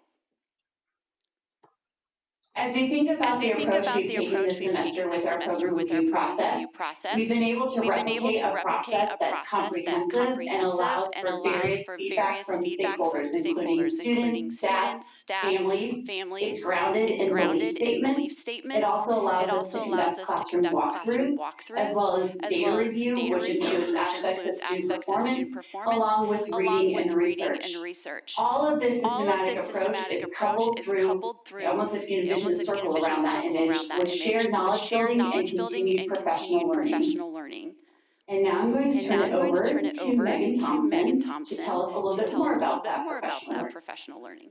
As we think about the approach we've taken this semester with our program review process, we've been able to replicate a process that's comprehensive and allows for various feedback from stakeholders, including students, staff, families. It's grounded in belief statements. It also allows us to conduct classroom walkthroughs, as well as data review, which includes aspects of student performance, along with reading and research. All of this systematic approach is coupled through, I almost if you envision a circle around that image, with shared knowledge building and continued professional learning. And now I'm going to turn it over to Megan Thompson to tell us a little bit more about that professional learning.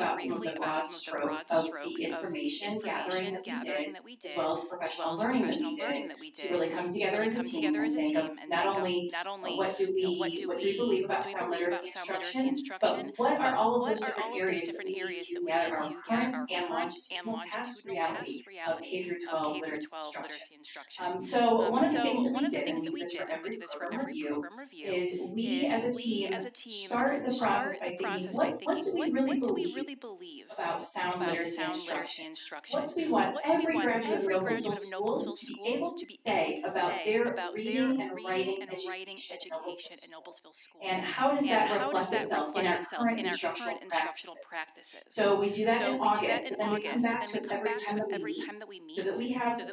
about some of the broad strokes of the information gathering that we did, as well as professional learning that we did, to really come together as a team and think of not only what do we believe about sound literacy instruction, but what are all of those different areas that we need to gather our current and longitudinal past reality of K through 12 literacy instruction. So one of the things that we did, and we do this for every program review, is we as a team start the process by thinking, what do we really believe about sound literacy instruction? What do we want every graduate of Noblesville schools to be able to say about their reading and writing education in Noblesville schools? And how does that reflect itself in our current instructional practices? So we do that in August, but then we come back to it every time that we meet, so that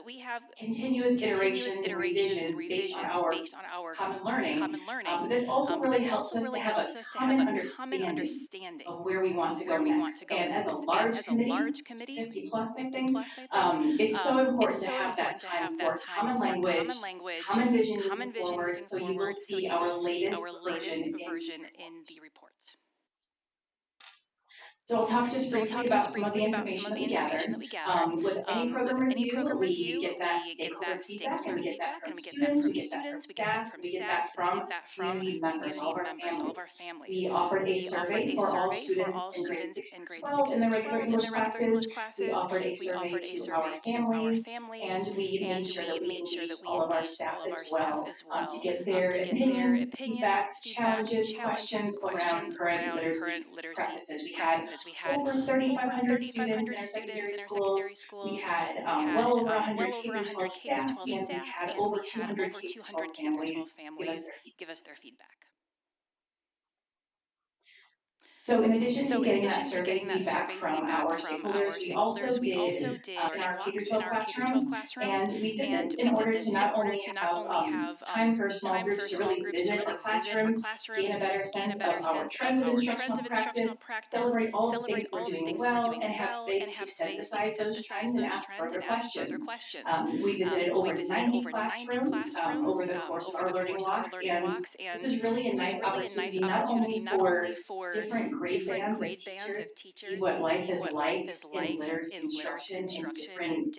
we have continuous iterations and revisions based on our common learning. But this also really helps us to have a common understanding of where we want to go next. And as a large committee, 50 plus, I think, it's so important to have that time for common language, common vision moving forward. So you will see our latest version in the report. So I'll talk just briefly about some of the information that we gathered. With any program review, we get that stakeholder feedback, and we get that from students, we get that from staff, we get that from community members, all of our families. We offered a survey for all students in grades 6 through 12 in the regular English classes. We offered a survey to our families, and we made sure that we engaged all of our staff as well to get their opinions, feedback, challenges, questions around current literacy practices. We had over 3,500 students in our secondary schools. We had well over 100 K through 12 staff, and we had over 200 K through 12 families give us their feedback. So in addition to getting that survey feedback from our stakeholders, we also did in our K through 12 classrooms, and we did this in order to not only have time for small groups to really visit our classrooms, gain a better sense of our trends of instructional practice, celebrate all the things we're doing well, and have space to synthesize those trends and ask further questions. We visited over 90 classrooms over the course of our learning walks, and this is really a nice opportunity not only for different grade bands of teachers to see what life is like in literacy instruction in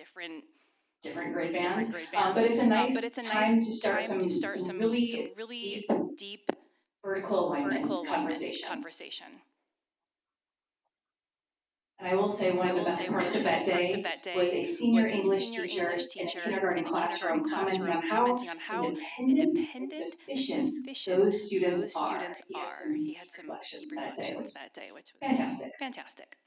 different grade bands, but it's a nice time to start some really deep vertical alignment conversation. And I will say one of the best parts of that day was a senior English teacher in a kindergarten classroom commenting on how independent and sufficient those students are. He had some reflections that day, which was fantastic.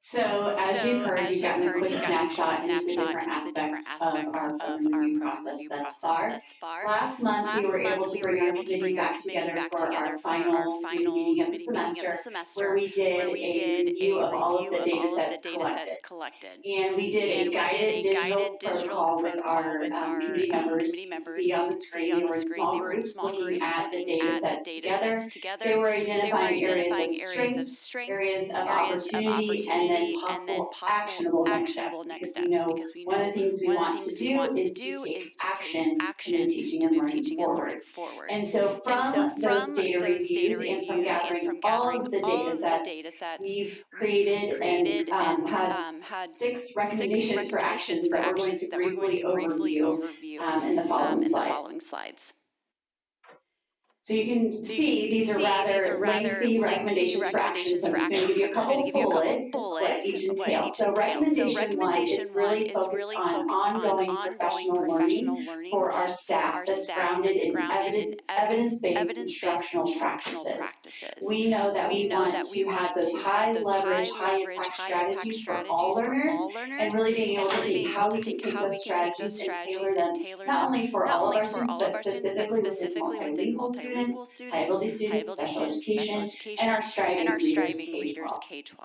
So as you heard, you've gotten a quick snapshot into the different aspects of our program review process thus far. Last month, we were able to bring our committee back together for our final committee meeting of the semester, where we did a review of all of the data sets collected. And we did a guided digital protocol with our committee members. You can see on the screen, they were in small groups looking at the data sets together. They were identifying areas of strength, areas of opportunity, and then possible actionable next steps, because we know one of the things we want to do is to take action to move teaching and learning forward. And so from those data reviews and from gathering all of the data sets, we've created and had 6 recommendations for actions that we're going to briefly overview in the following slides. So you can see these are rather lengthy recommendations for actions. So I'm just going to give you a couple bullets of what each entails. So recommendation 1 is really focused on ongoing professional learning for our staff that's grounded in evidence-based instructional practices. We know that we want to have those high leverage, high impact strategies for all learners, and really being able to think how we can take those strategies and tailor them not only for all of our students, but specifically within multilingual students, high ability students, special education, and our striving readers K-12.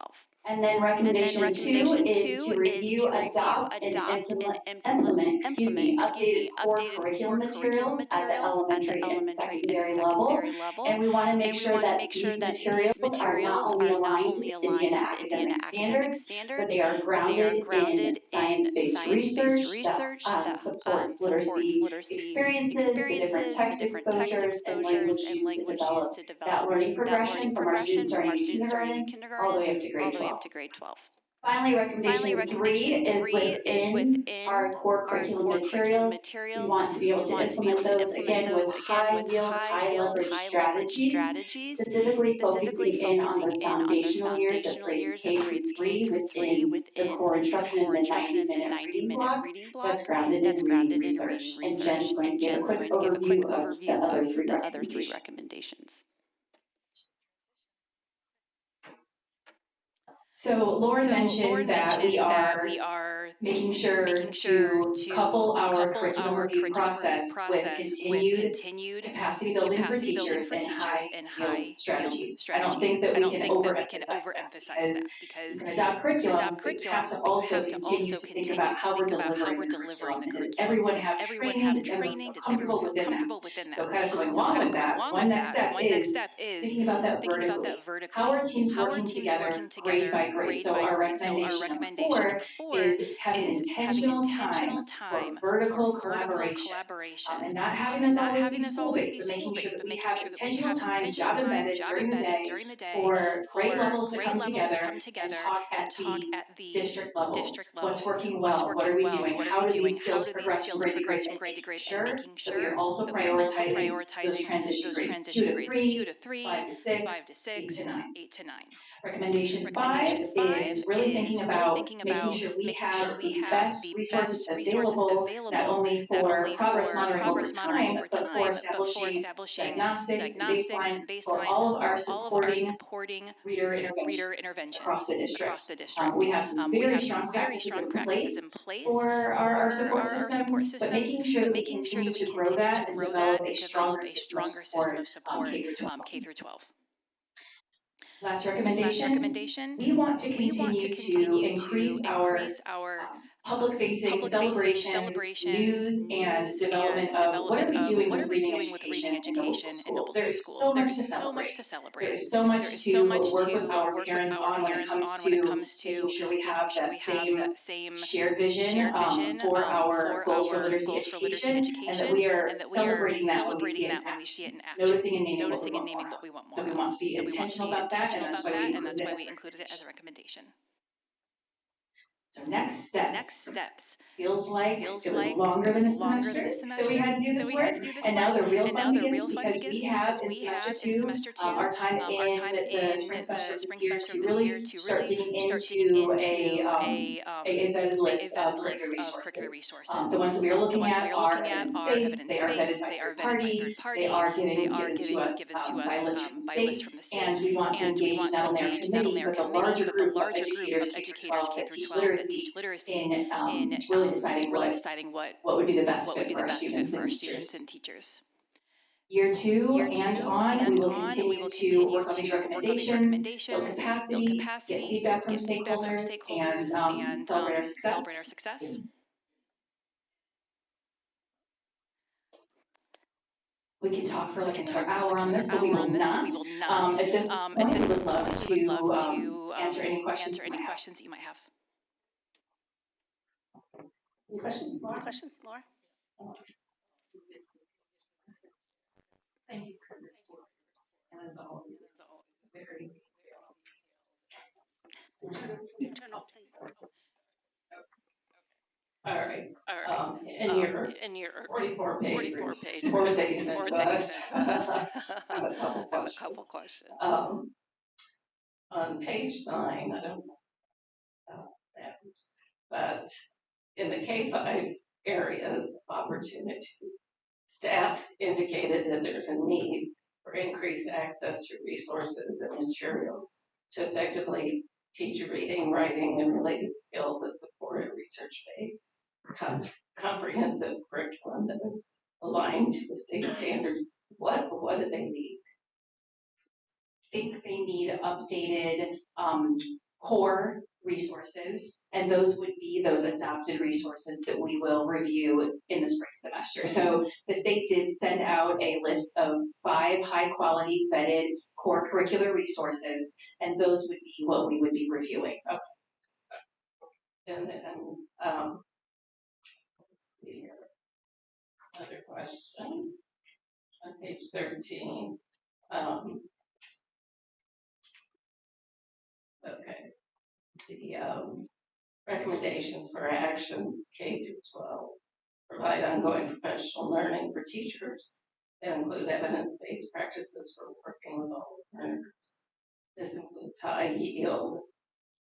And then recommendation 2 is to review, adopt, and implement updated core curriculum materials at the elementary and secondary level. And we want to make sure that these materials are not only aligned to the Indiana academic standards, but they are grounded in science-based research that supports literacy experiences, the different text exposures, and language used to develop that learning progression from our students starting in kindergarten all the way up to grade 12. Finally, recommendation 3 is within our core curriculum materials. We want to be able to implement those again with high yield, high leverage strategies, specifically focusing in on those foundational years of grades K through 3 within the core instruction in the 90-minute reading block that's grounded in reading research. And Jen's going to give a quick overview of the other 3 recommendations. So Lauren mentioned that we are making sure to couple our curriculum review process with continued capacity building for teachers and high yield strategies. I don't think that we can overemphasize that, because you can adopt curriculum, but you have to also continue to think about how we're delivering the curriculum. And does everyone have training? Does everyone feel comfortable within that? So kind of going along with that, one next step is thinking about that vertically. How are teams working together grade by grade. So our recommendation number four is having intentional time for vertical collaboration. And not having this always be school-based, but making sure that we have intentional time, job embedded during the day for grade levels to come together and talk at the district level. What's working well? What are we doing? How do these skills progress from grade to grade? And making sure that we are also prioritizing those transition grades, 2 to 3, 5 to 6, 8 to 9. Recommendation five is really thinking about making sure we have the best resources available, not only for progress monitoring over time, but for establishing diagnostics and baseline for all of our supporting reader interventions across the district. We have some very strong practices in place for our support systems, but making sure that we continue to grow that and develop a stronger system of support K through 12. Last recommendation, we want to continue to increase our public-facing celebrations, news, and development of what are we doing with reading education in Noblesville schools. There is so much to celebrate. There is so much to work with our parents on when it comes to making sure we have that same shared vision for our goals for literacy education, and that we are celebrating that when we see it in action, noticing and naming what we want more of. So we want to be intentional about that, and that's why we included it as a recommendation. So next steps. Feels like it was longer than a semester that we had to do this work, and now the real fun begins because we have in semester two our time in the spring semester of this year to really start digging into a vetted list of curricular resources. The ones that we are looking at are evidence-based, they are vetted by third party, they are given to us by list from the state, and we want to engage not only our committee, but the larger group of educators K through 12 that teach literacy in really deciding what would be the best fit for our students and teachers. Year two and on, we will continue to work on these recommendations, build capacity, get feedback from stakeholders, and celebrate our success. We could talk for like another hour on this, but we will not. At this point, we would love to answer any questions you might have. Any questions, Laura? Thank you, and as always, very all right. In your 44-page report that you sent to us, I have a couple questions. On page 9, I don't know how that is, but in the K-5 areas of opportunity, staff indicated that there's a need for increased access to resources and materials to effectively teach reading, writing, and related skills that support a research-based, comprehensive curriculum that is aligned to the state standards. What do they need? I think they need updated core resources, and those would be those adopted resources that we will review in the spring semester. So the state did send out a list of 5 high-quality vetted core curricular resources, and those would be what we would be reviewing. Okay. And then let's see here. Another question on page 13. Okay. The recommendations for actions K through 12 provide ongoing professional learning for teachers that include evidence-based practices for working with all learners. This includes high yield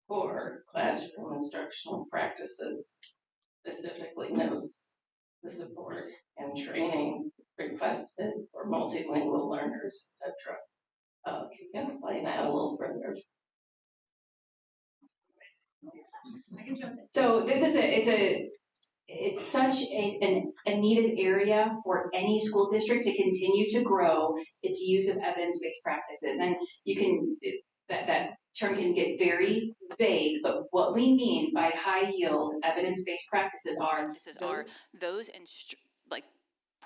for classroom instructional practices, specifically knows the support and training requested for multilingual learners, etc. Can you explain that a little further? So this is it's such a needed area for any school district to continue to grow its use of evidence-based practices. And you can, that term can get very vague, but what we mean by high yield evidence-based practices are those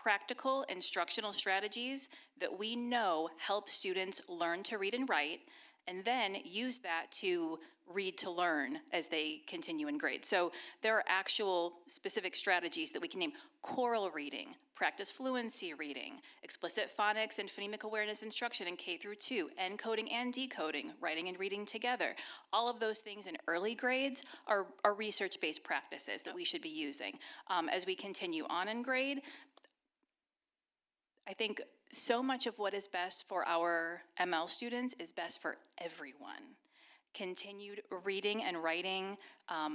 practical instructional strategies that we know help students learn to read and write and then use that to read to learn as they continue in grade. So there are actual specific strategies that we can name. Choral reading, practice fluency reading, explicit phonics and phonemic awareness instruction in K through 2, encoding and decoding, writing and reading together. All of those things in early grades are research-based practices that we should be using. As we continue on in grade, I think so much of what is best for our ML students is best for everyone. Continued reading and writing,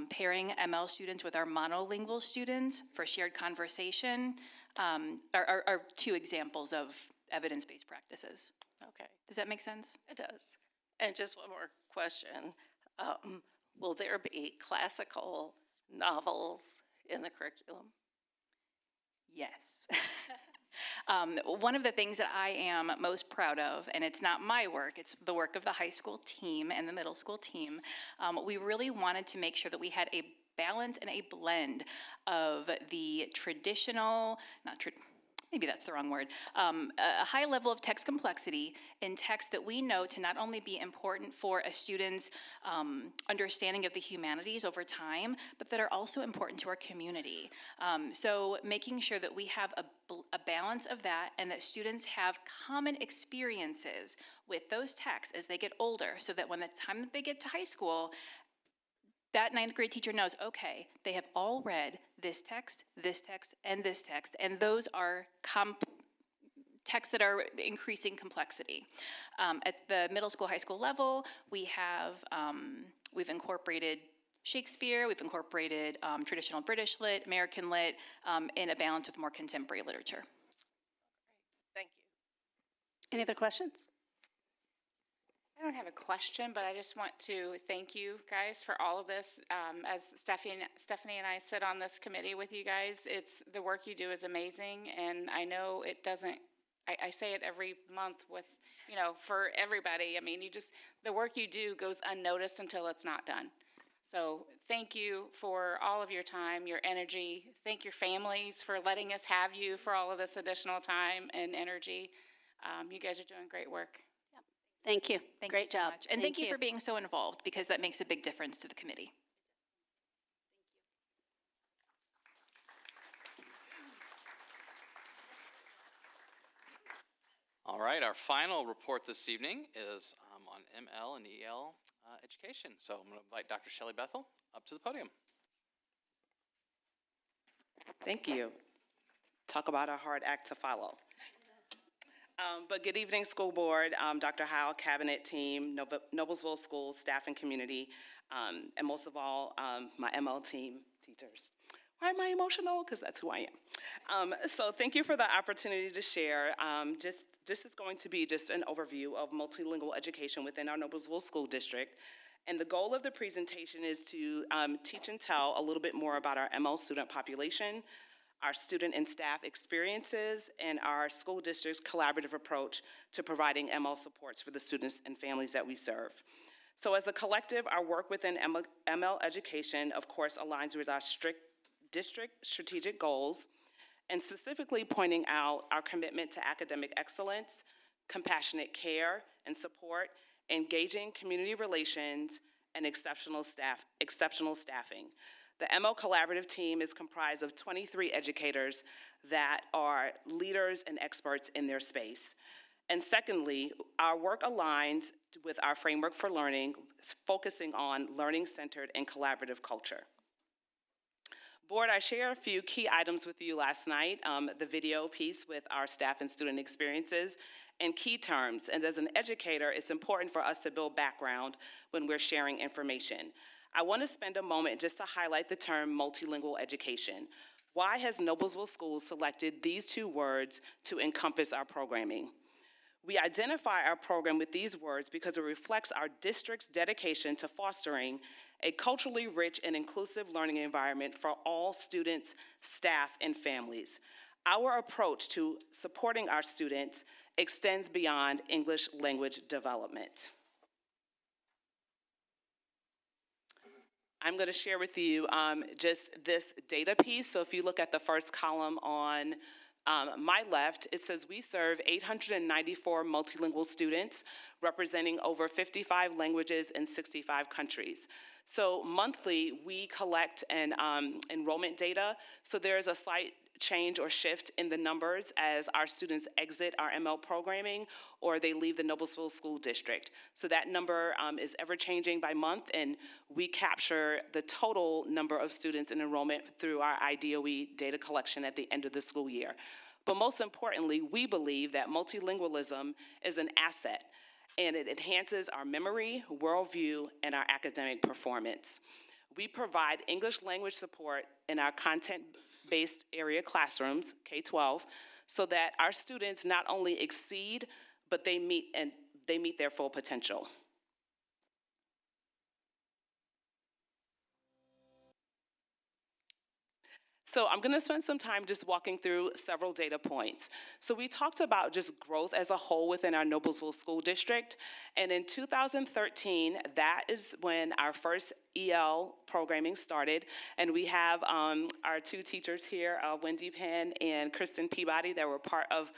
pairing ML students with our monolingual students for shared conversation are two examples of evidence-based practices. Okay. Does that make sense? It does. And just one more question. Will there be classical novels in the curriculum? Yes. One of the things that I am most proud of, and it's not my work, it's the work of the high school team and the middle school team, we really wanted to make sure that we had a balance and a blend of the traditional, maybe that's the wrong word, a high level of text complexity in text that we know to not only be important for a student's understanding of the humanities over time, but that are also important to our community. So making sure that we have a balance of that and that students have common experiences with those texts as they get older, so that when the time that they get to high school, that ninth grade teacher knows, okay, they have all read this text, and this text, and those are texts that are increasing complexity. At the middle school, high school level, we've incorporated Shakespeare, we've incorporated traditional British lit, American lit, in a balance with more contemporary literature. Thank you. Any other questions? I don't have a question, but I just want to thank you guys for all of this. As Stephanie and I sit on this committee with you guys, the work you do is amazing, and I know it doesn't, I say it every month with, for everybody. I mean, the work you do goes unnoticed until it's not done. So thank you for all of your time, your energy. Thank your families for letting us have you for all of this additional time and energy. You guys are doing great work. Thank you. Great job. Much. And thank you for being so involved, because that makes a big difference to the committee. All right, our final report this evening is on ML and EL education. So I'm going to invite Dr. Shelley Bethel up to the podium. Thank you. Talk about a hard act to follow. But good evening, school board, Dr. Howell, cabinet team, Noblesville School staff and community, and most of all, my ML team teachers. Why am I emotional? Because that's who I am. So thank you for the opportunity to share. This is going to be just an overview of multilingual education within our Noblesville School District. And the goal of the presentation is to teach and tell a little bit more about our ML student population, our student and staff experiences, and our school district's collaborative approach to providing ML supports for the students and families that we serve. So as a collective, our work within ML education, of course, aligns with our district strategic goals, and specifically pointing out our commitment to academic excellence, compassionate care and support, engaging community relations, and exceptional staffing. The ML Collaborative team is comprised of 23 educators that are leaders and experts in their space. And secondly, our work aligns with our framework for learning, focusing on learning-centered and collaborative culture. Board, I shared a few key items with you last night, the video piece with our staff and student experiences, and key terms. And as an educator, it's important for us to build background when we're sharing information. I want to spend a moment just to highlight the term multilingual education. Why has Noblesville Schools selected these two words to encompass our programming? We identify our program with these words because it reflects our district's dedication to fostering a culturally rich and inclusive learning environment for all students, staff, and families. Our approach to supporting our students extends beyond English language development. I'm going to share with you just this data piece. So if you look at the first column on My left, it says we serve 894 multilingual students representing over 55 languages in 65 countries. So monthly, we collect enrollment data. So there is a slight change or shift in the numbers as our students exit our ML programming or they leave the Noblesville School District. So that number is ever changing by month, and we capture the total number of students in enrollment through our IDOE data collection at the end of the school year. But most importantly, we believe that multilingualism is an asset, and it enhances our memory, worldview, and our academic performance. We provide English language support in our content-based area classrooms, K-12, so that our students not only exceed, but they meet their full potential. So I'm going to spend some time just walking through several data points. So we talked about just growth as a whole within our Noblesville School District. And in 2013, that is when our first EL programming started. And we have our two teachers here, Wendy Penn and Kristen Peabody, that were part of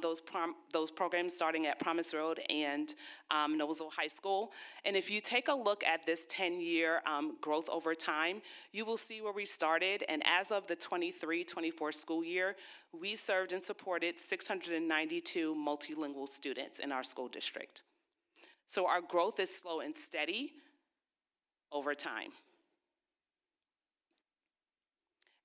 those programs starting at Promise Road and Noblesville High School. And if you take a look at this 10-year growth over time, you will see where we started. And as of the 23-24 school year, we served and supported 692 multilingual students in our school district. So our growth is slow and steady over time.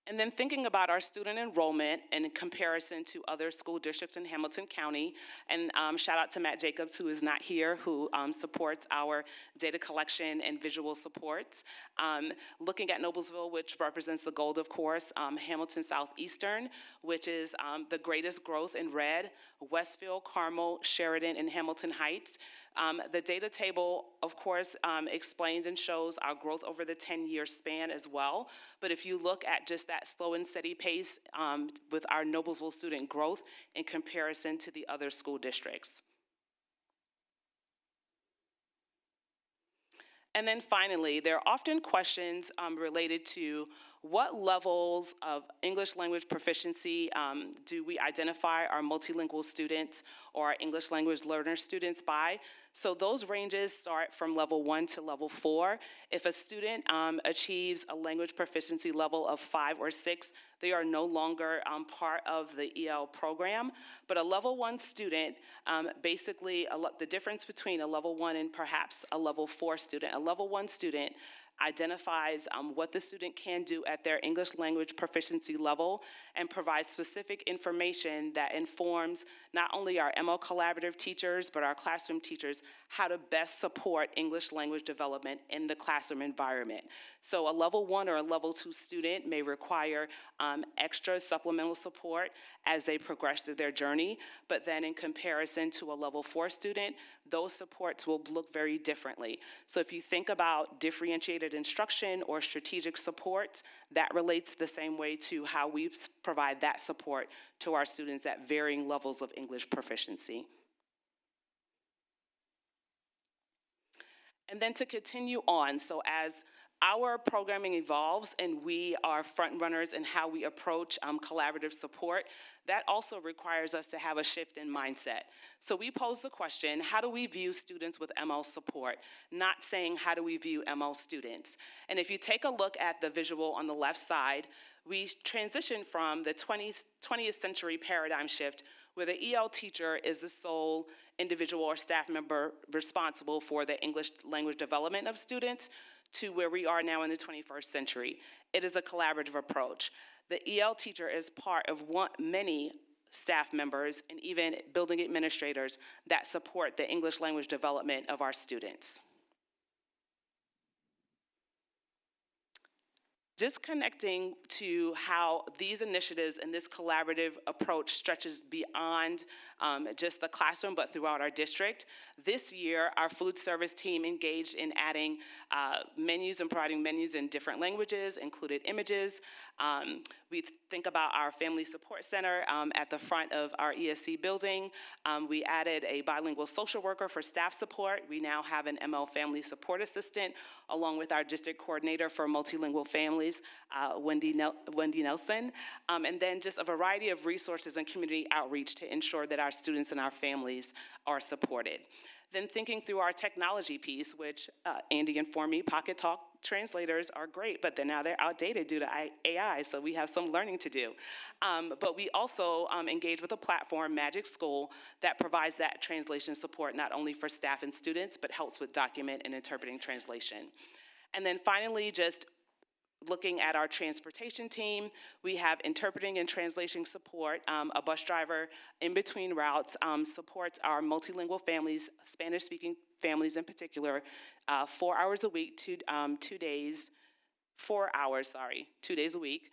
And then thinking about our student enrollment in comparison to other school districts in Hamilton County, and shout out to Matt Jacobs, who is not here, who supports our data collection and visual supports. Looking at Noblesville, which represents the gold, of course, Hamilton Southeastern, which is the greatest growth in red, Westfield, Carmel, Sheridan, and Hamilton Heights. The data table, of course, explains and shows our growth over the 10-year span as well. But if you look at just that slow and steady pace with our Noblesville student growth in comparison to the other school districts. And then finally, there are often questions related to what levels of English language proficiency do we identify our multilingual students or our English language learner students by? So those ranges start from level 1 to level 4. If a student achieves a language proficiency level of 5 or 6, they are no longer part of the EL program. But a level 1 student, basically the difference between a level 1 and perhaps a level 4 student, a level 1 student identifies what the student can do at their English language proficiency level and provides specific information that informs not only our ML collaborative teachers, but our classroom teachers how to best support English language development in the classroom environment. So a level 1 or a level 2 student may require extra supplemental support as they progress through their journey, but then in comparison to a level 4 student, those supports will look very differently. So if you think about differentiated instruction or strategic supports, that relates the same way to how we provide that support to our students at varying levels of English proficiency. And then to continue on, so as our programming evolves and we are front runners in how we approach collaborative support, that also requires us to have a shift in mindset. So we pose the question, how do we view students with ML support? Not saying how do we view ML students? And if you take a look at the visual on the left side, we transition from the 20th century paradigm shift where the EL teacher is the sole individual or staff member responsible for the English language development of students, to where we are now in the 21st century. It is a collaborative approach. The EL teacher is part of many staff members and even building administrators that support the English language development of our students. Just connecting to how these initiatives and this collaborative approach stretches beyond just the classroom, but throughout our district. This year, our food service team engaged in adding menus and providing menus in different languages, included images. We think about our Family Support Center at the front of our ESC building. We added a bilingual social worker for staff support. We now have an ML Family Support Assistant, along with our district coordinator for multilingual families, Wendy Nelson, and then just a variety of resources and community outreach to ensure that our students and our families are supported. Then thinking through our technology piece, which Andy informed me, Pocket Talk translators are great, but now they're outdated due to AI, so we have some learning to do. But we also engage with a platform, Magic School, that provides that translation support not only for staff and students, but helps with document and interpreting translation. And then finally, just looking at our transportation team, we have interpreting and translation support. A bus driver in between routes supports our multilingual families, Spanish-speaking families in particular, 4 hours a week, 2 days, 4 hours, 2 days a week,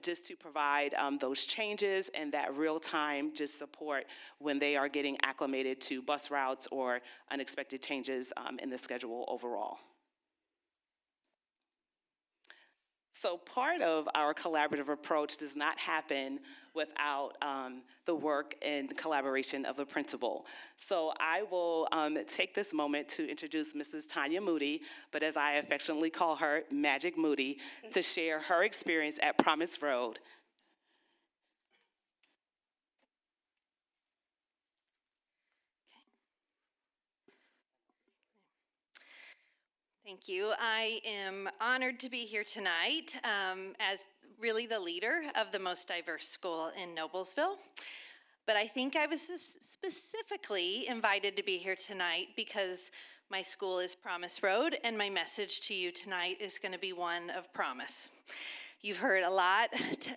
just to provide those changes and that real-time just support when they are getting acclimated to bus routes or unexpected changes in the schedule overall. So part of our collaborative approach does not happen without the work and collaboration of the principal. So I will take this moment to introduce Mrs. Tanya Moody, but as I affectionately call her, Magic Moody, to share her experience at Promise Road. Thank you. I am honored to be here tonight as really the leader of the most diverse school in Noblesville. But I think I was specifically invited to be here tonight because my school is Promise Road, and my message to you tonight is going to be one of promise. You've heard a lot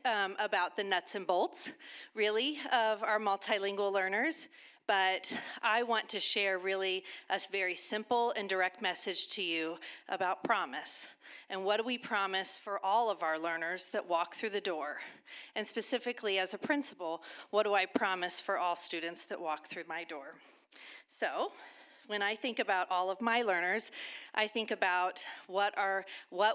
about the nuts and bolts, really, of our multilingual learners. But I want to share really a very simple and direct message to you about promise. And what do we promise for all of our learners that walk through the door? And specifically as a principal, what do I promise for all students that walk through my door? So when I think about all of my learners, I think about what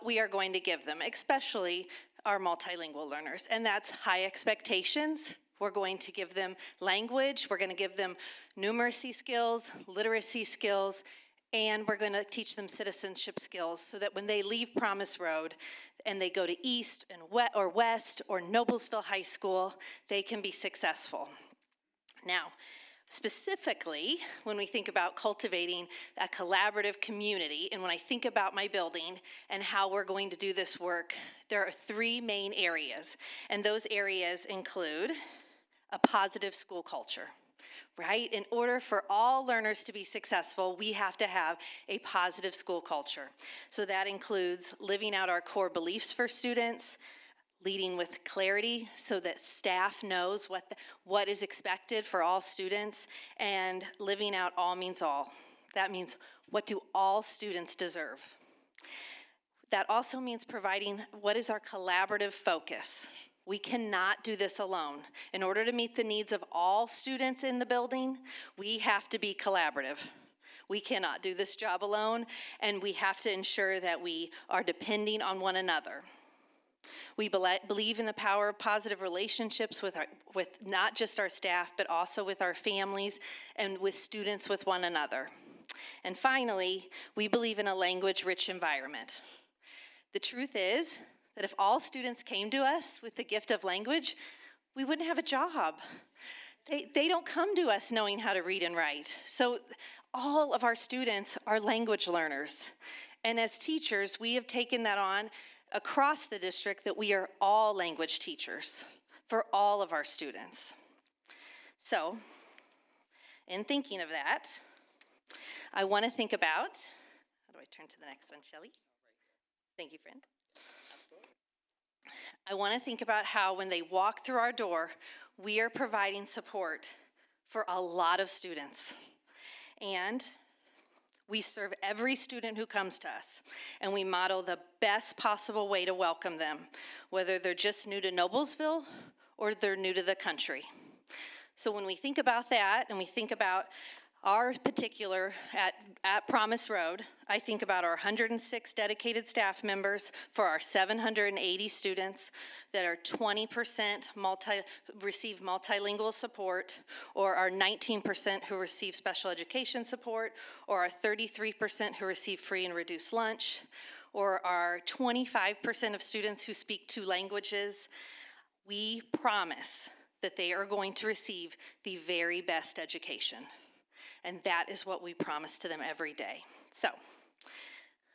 we are going to give them, especially our multilingual learners. And that's high expectations. We're going to give them language, we're going to give them numeracy skills, literacy skills, and we're going to teach them citizenship skills so that when they leave Promise Road and they go to East and West or Noblesville High School, they can be successful. Now, specifically, when we think about cultivating a collaborative community, and when I think about my building and how we're going to do this work, there are 3 main areas, and those areas include a positive school culture, right? In order for all learners to be successful, we have to have a positive school culture. So that includes living out our core beliefs for students, leading with clarity so that staff knows what is expected for all students, and living out all means all. That means, what do all students deserve? That also means providing what is our collaborative focus. We cannot do this alone. In order to meet the needs of all students in the building, we have to be collaborative. We cannot do this job alone, and we have to ensure that we are depending on one another. We believe in the power of positive relationships with not just our staff, but also with our families and with students with one another. And finally, we believe in a language-rich environment. The truth is that if all students came to us with the gift of language, we wouldn't have a job. They don't come to us knowing how to read and write. So all of our students are language learners. And as teachers, we have taken that on across the district, that we are all language teachers for all of our students. So, in thinking of that, I want to think about, how do I turn to the next one, Shelley? Thank you, friend. I want to think about how when they walk through our door, we are providing support for a lot of students. And we serve every student who comes to us, and we model the best possible way to welcome them, whether they're just new to Noblesville or they're new to the country. So when we think about that, and we think about Our particular, at Promise Road, I think about our 106 dedicated staff members for our 780 students that are 20% receive multilingual support, or our 19% who receive special education support, or our 33% who receive free and reduced lunch, or our 25% of students who speak 2 languages. We promise that they are going to receive the very best education. And that is what we promise to them every day. So,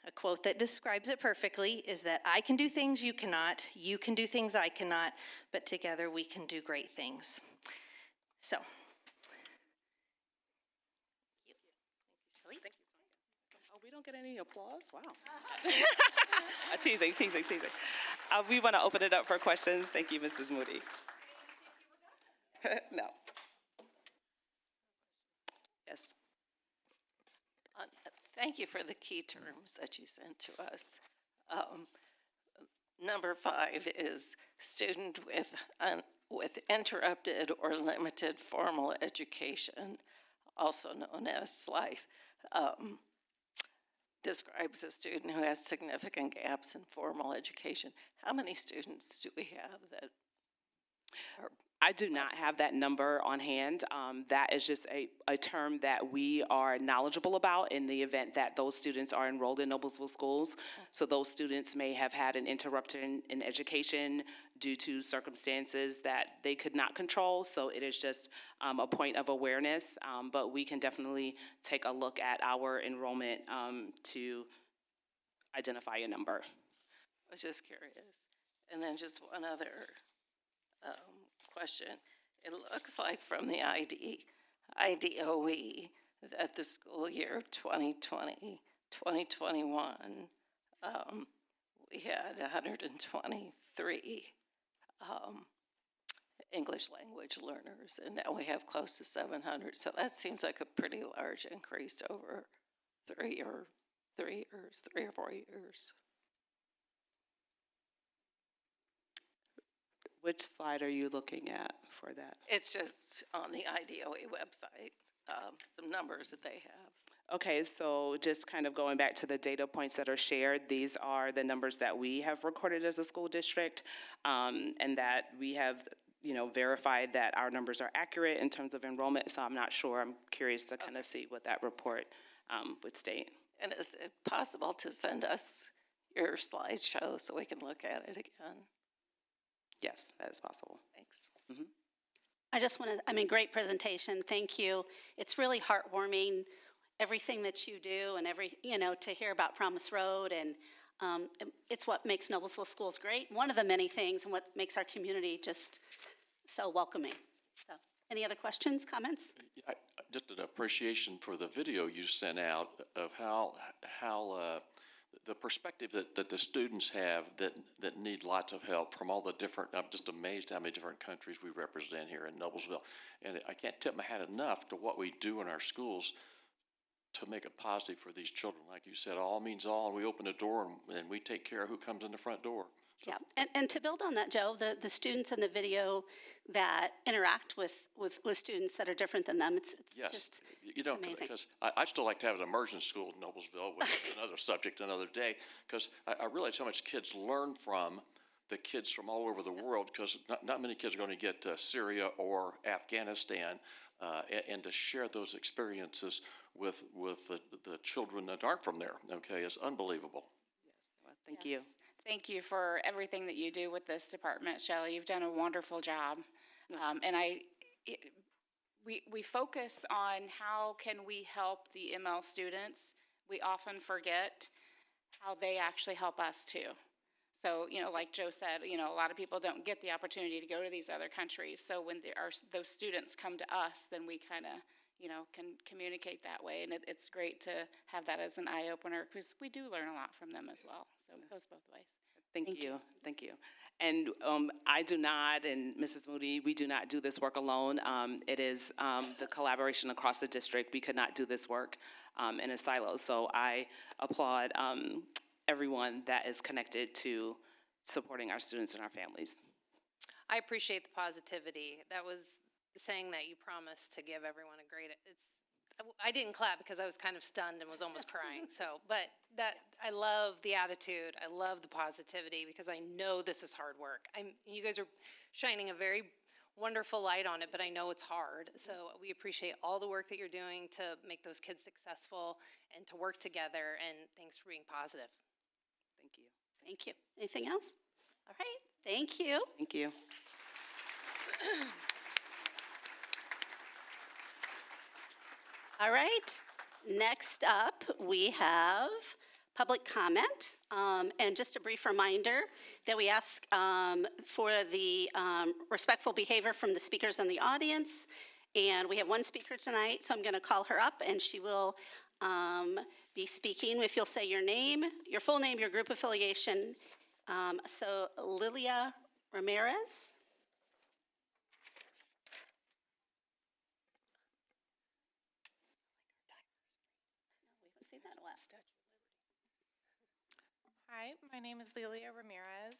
a quote that describes it perfectly is that I can do things you cannot, you can do things I cannot, but together we can do great things. So, Thank you. Oh, we don't get any applause? Wow. Teasing. We want to open it up for questions. Thank you, Mrs. Moody. No. Yes. Thank you for the key terms that you sent to us. Number 5 is student with interrupted or limited formal education, also known as SLIFE. Describes a student who has significant gaps in formal education. How many students do we have that are? I do not have that number on hand. That is just a term that we are knowledgeable about in the event that those students are enrolled in Noblesville schools. So those students may have had an interruption in education due to circumstances that they could not control. So it is just a point of awareness, but we can definitely take a look at our enrollment to identify a number. I was just curious. And then just one other question. It looks like from the IDOE that the school year 2020, 2021, we had 123 English language learners, and now we have close to 700. So that seems like a pretty large increase over 3 or 4 years. Which slide are you looking at for that? It's just on the IDOE website, some numbers that they have. Okay, so just kind of going back to the data points that are shared, these are the numbers that we have recorded as a school district, and that we have, verified that our numbers are accurate in terms of enrollment. So I'm not sure. I'm curious to kind of see what that report would state. And is it possible to send us your slideshow so we can look at it again? Yes, that is possible. Thanks. Mm-hmm. I just want to, great presentation. Thank you. It's really heartwarming, everything that you do and to hear about Promise Road. And it's what makes Noblesville schools great. One of the many things and what makes our community just so welcoming. So, any other questions, comments? Just an appreciation for the video you sent out of how the perspective that the students have that need lots of help from all the different. I'm just amazed how many different countries we represent here in Noblesville, and I can't tip my hat enough to what we do in our schools to make it positive for these children. Like you said, all means all, and we open the door and we take care of who comes in the front door. So. Yeah, and to build on that, Joe, the students in the video that interact with students that are different than them, it's just it's amazing. Because I still like to have an immersion school in Noblesville, which is another subject another day, because I realize how much kids learn from the kids from all over the world, because not many kids are going to get to Syria or Afghanistan, and to share those experiences with the children that aren't from there, okay, is unbelievable. Yes, well, thank you. Thank you for everything that you do with this department, Shelley. You've done a wonderful job. And we focus on how can we help the ML students. We often forget how they actually help us too. So, like Joe said, a lot of people don't get the opportunity to go to these other countries. So when those students come to us, then we kind of, can communicate that way. And it's great to have that as an eye-opener because we do learn a lot from them as well. So it goes both ways. Thank you. And I do not, and Mrs. Moody, we do not do this work alone. It is the collaboration across the district. We could not do this work in a silo. So I applaud everyone that is connected to supporting our students and our families. I appreciate the positivity. That was saying that you promised to give everyone I didn't clap because I was kind of stunned and was almost crying. So, but I love the attitude. I love the positivity because I know this is hard work. You guys are shining a very wonderful light on it, but I know it's hard. So we appreciate all the work that you're doing to make those kids successful and to work together. And thanks for being positive. Thank you. Thank you. Anything else? All right. Thank you. Thank you. All right. Next up, we have public comment. And just a brief reminder that we ask for the respectful behavior from the speakers in the audience. And we have one speaker tonight, so I'm going to call her up, and she will be speaking. If you'll say your name, your full name, your group affiliation. So Lilia Ramirez. Hi, my name is Lilia Ramirez.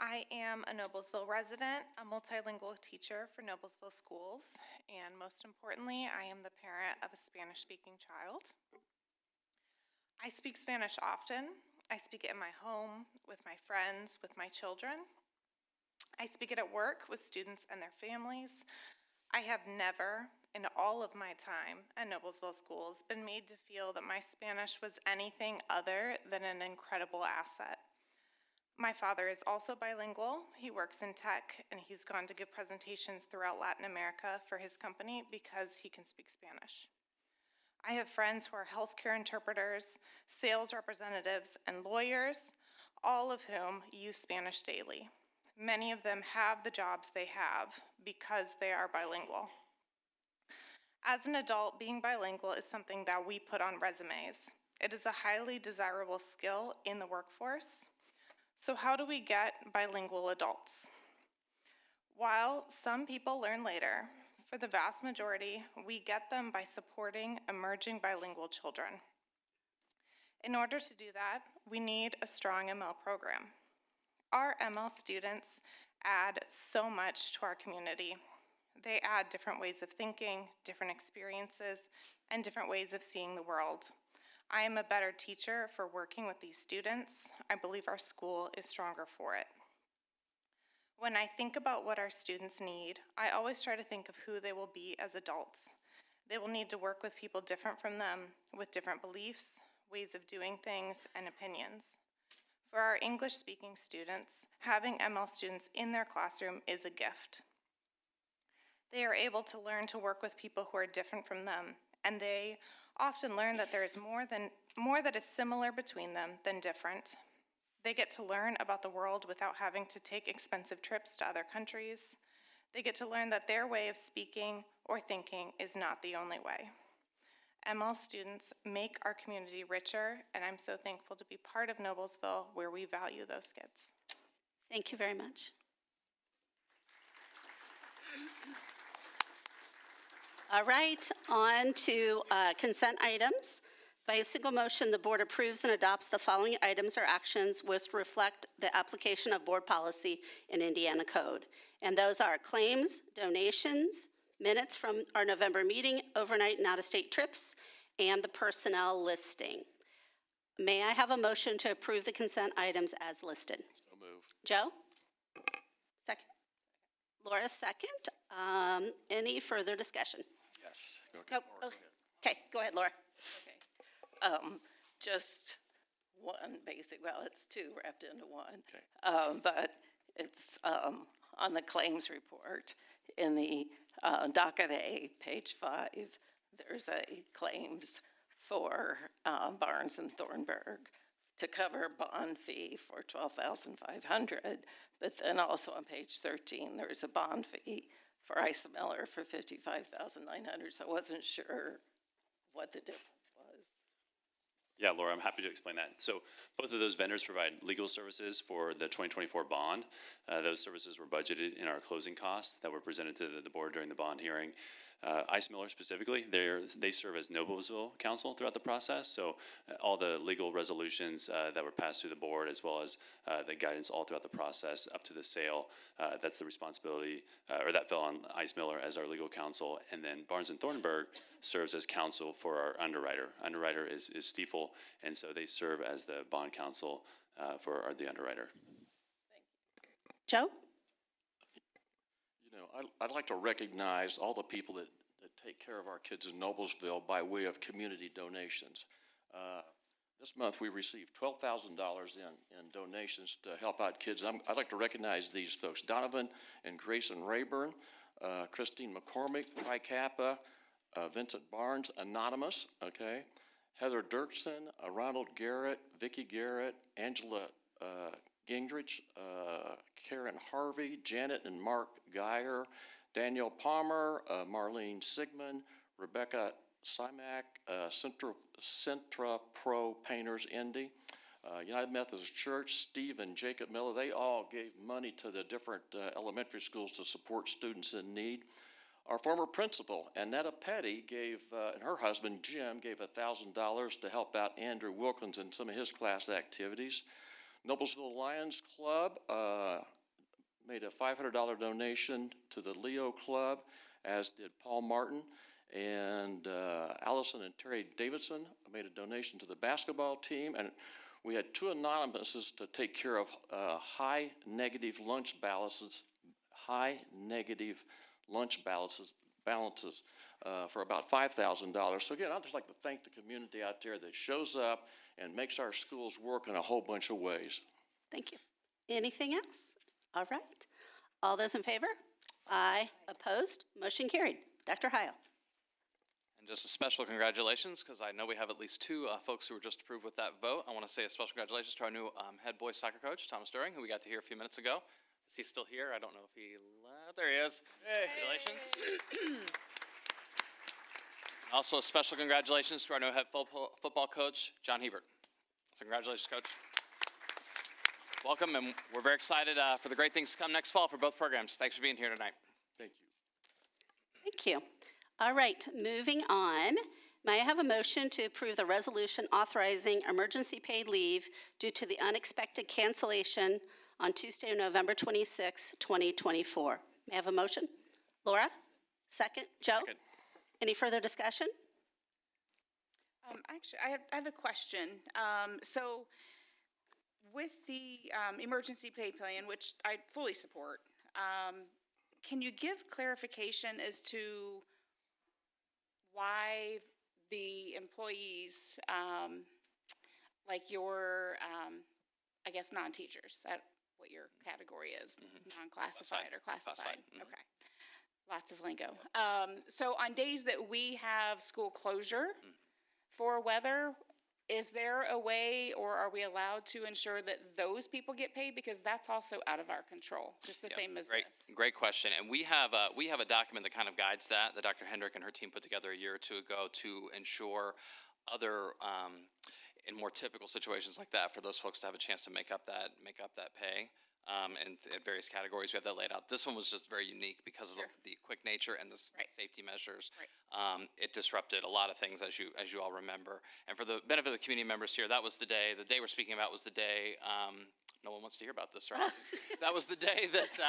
I am a Noblesville resident, a multilingual teacher for Noblesville Schools, and most importantly, I am the parent of a Spanish-speaking child. I speak Spanish often. I speak it in my home, with my friends, with my children. I speak it at work with students and their families. I have never, in all of my time at Noblesville Schools, been made to feel that my Spanish was anything other than an incredible asset. My father is also bilingual. He works in tech, and he's gone to give presentations throughout Latin America for his company because he can speak Spanish. I have friends who are healthcare interpreters, sales representatives, and lawyers, all of whom use Spanish daily. Many of them have the jobs they have because they are bilingual. As an adult, being bilingual is something that we put on resumes. It is a highly desirable skill in the workforce. So how do we get bilingual adults? While some people learn later, for the vast majority, we get them by supporting emerging bilingual children. In order to do that, we need a strong ML program. Our ML students add so much to our community. They add different ways of thinking, different experiences, and different ways of seeing the world. I am a better teacher for working with these students. I believe our school is stronger for it. When I think about what our students need, I always try to think of who they will be as adults. They will need to work with people different from them, with different beliefs, ways of doing things, and opinions. For our English-speaking students, having ML students in their classroom is a gift. They are able to learn to work with people who are different from them, and they often learn that there is more that is similar between them than different. They get to learn about the world without having to take expensive trips to other countries. They get to learn that their way of speaking or thinking is not the only way. ML students make our community richer, and I'm so thankful to be part of Noblesville, where we value those kids. Thank you very much. All right, on to consent items. By a single motion, the board approves and adopts the following items or actions which reflect the application of board policy in Indiana Code. And those are claims, donations, minutes from our November meeting, overnight and out-of-state trips, and the personnel listing. May I have a motion to approve the consent items as listed? So moved. Joe? Second. Laura, second. Any further discussion? Yes. Okay, go ahead, Laura. Just one basic, well, it's two wrapped into one. Okay. But it's on the claims report in the docket A, page 5, there's a claims for Barnes and Thornburg to cover bond fee for $12,500. But then also on page 13, there's a bond fee for Isa Miller for $55,900. So I wasn't sure what the difference was. Yeah, Laura, I'm happy to explain that. So both of those vendors provide legal services for the 2024 bond. Those services were budgeted in our closing costs that were presented to the board during the bond hearing. Ice Miller specifically, they serve as Noblesville counsel throughout the process. So all the legal resolutions that were passed through the board, as well as the guidance all throughout the process up to the sale, that's the responsibility, or that fell on Ice Miller as our legal counsel. And then Barnes and Thornburg serves as counsel for our underwriter. Underwriter is Stiefel, and so they serve as the bond counsel for the underwriter. Joe? You know, I'd like to recognize all the people that take care of our kids in Noblesville by way of community donations. This month we received $12,000 in donations to help out kids. I'd like to recognize these folks: Donovan and Grayson Rayburn, Christine McCormick, Tri Kappa, Vincent Barnes, Anonymous, okay, Heather Dirksen, Ronald Garrett, Vicki Garrett, Angela Gingrich, Karen Harvey, Janet and Mark Geyer, Daniel Palmer, Marlene Sigmund, Rebecca Simak, Centra Pro Painters Indy, United Methodist Church, Steve and Jacob Miller. They all gave money to the different elementary schools to support students in need. Our former principal, Annetta Petty, gave, and her husband, Jim, gave $1,000 to help out Andrew Wilkins in some of his class activities. Noblesville Lions Club made a $500 donation to the Leo Club, as did Paul Martin. And Allison and Terry Davidson made a donation to the basketball team. And we had two anonymouses to take care of high negative lunch balances for about $5,000. So again, I'd just like to thank the community out there that shows up and makes our schools work in a whole bunch of ways. Thank you. Anything else? All right. All those in favor? Aye. Opposed? Motion carried. Dr. Heil. And just a special congratulations, because I know we have at least two folks who were just approved with that vote. I want to say a special congratulations to our new head boys soccer coach, Thomas During, who we got to hear a few minutes ago. Is he still here? I don't know if he left. There he is. Hey. Congratulations. Also, a special congratulations to our new head football coach, John Hebert. So congratulations, Coach. Welcome, and we're very excited for the great things to come next fall for both programs. Thanks for being here tonight. Thank you. Thank you. All right, moving on. May I have a motion to approve the resolution authorizing emergency paid leave due to the unexpected cancellation on Tuesday, November 26, 2024? May I have a motion? Laura? Second. Joe? Second. Any further discussion? Actually, I have a question. So with the emergency pay plan, which I fully support, can you give clarification as to why the employees, like your, I guess, non-teachers, that what your category is, non-classified or classified? Mm-hmm. Okay. Lots of lingo. So on days that we have school closure for weather, is there a way, or are we allowed to ensure that those people get paid? Because that's also out of our control, just the same as this. Great question. And we have a document that kind of guides that Dr. Hendrick and her team put together a year or two ago to ensure other, in more typical situations like that, for those folks to have a chance to make up that pay. And at various categories, we have that laid out. This one was just very unique because of the quick nature and the safety measures. Right. It disrupted a lot of things, as you all remember. And for the benefit of the community members here, that was the day we're speaking about was the day. No one wants to hear about this, right? That was the day that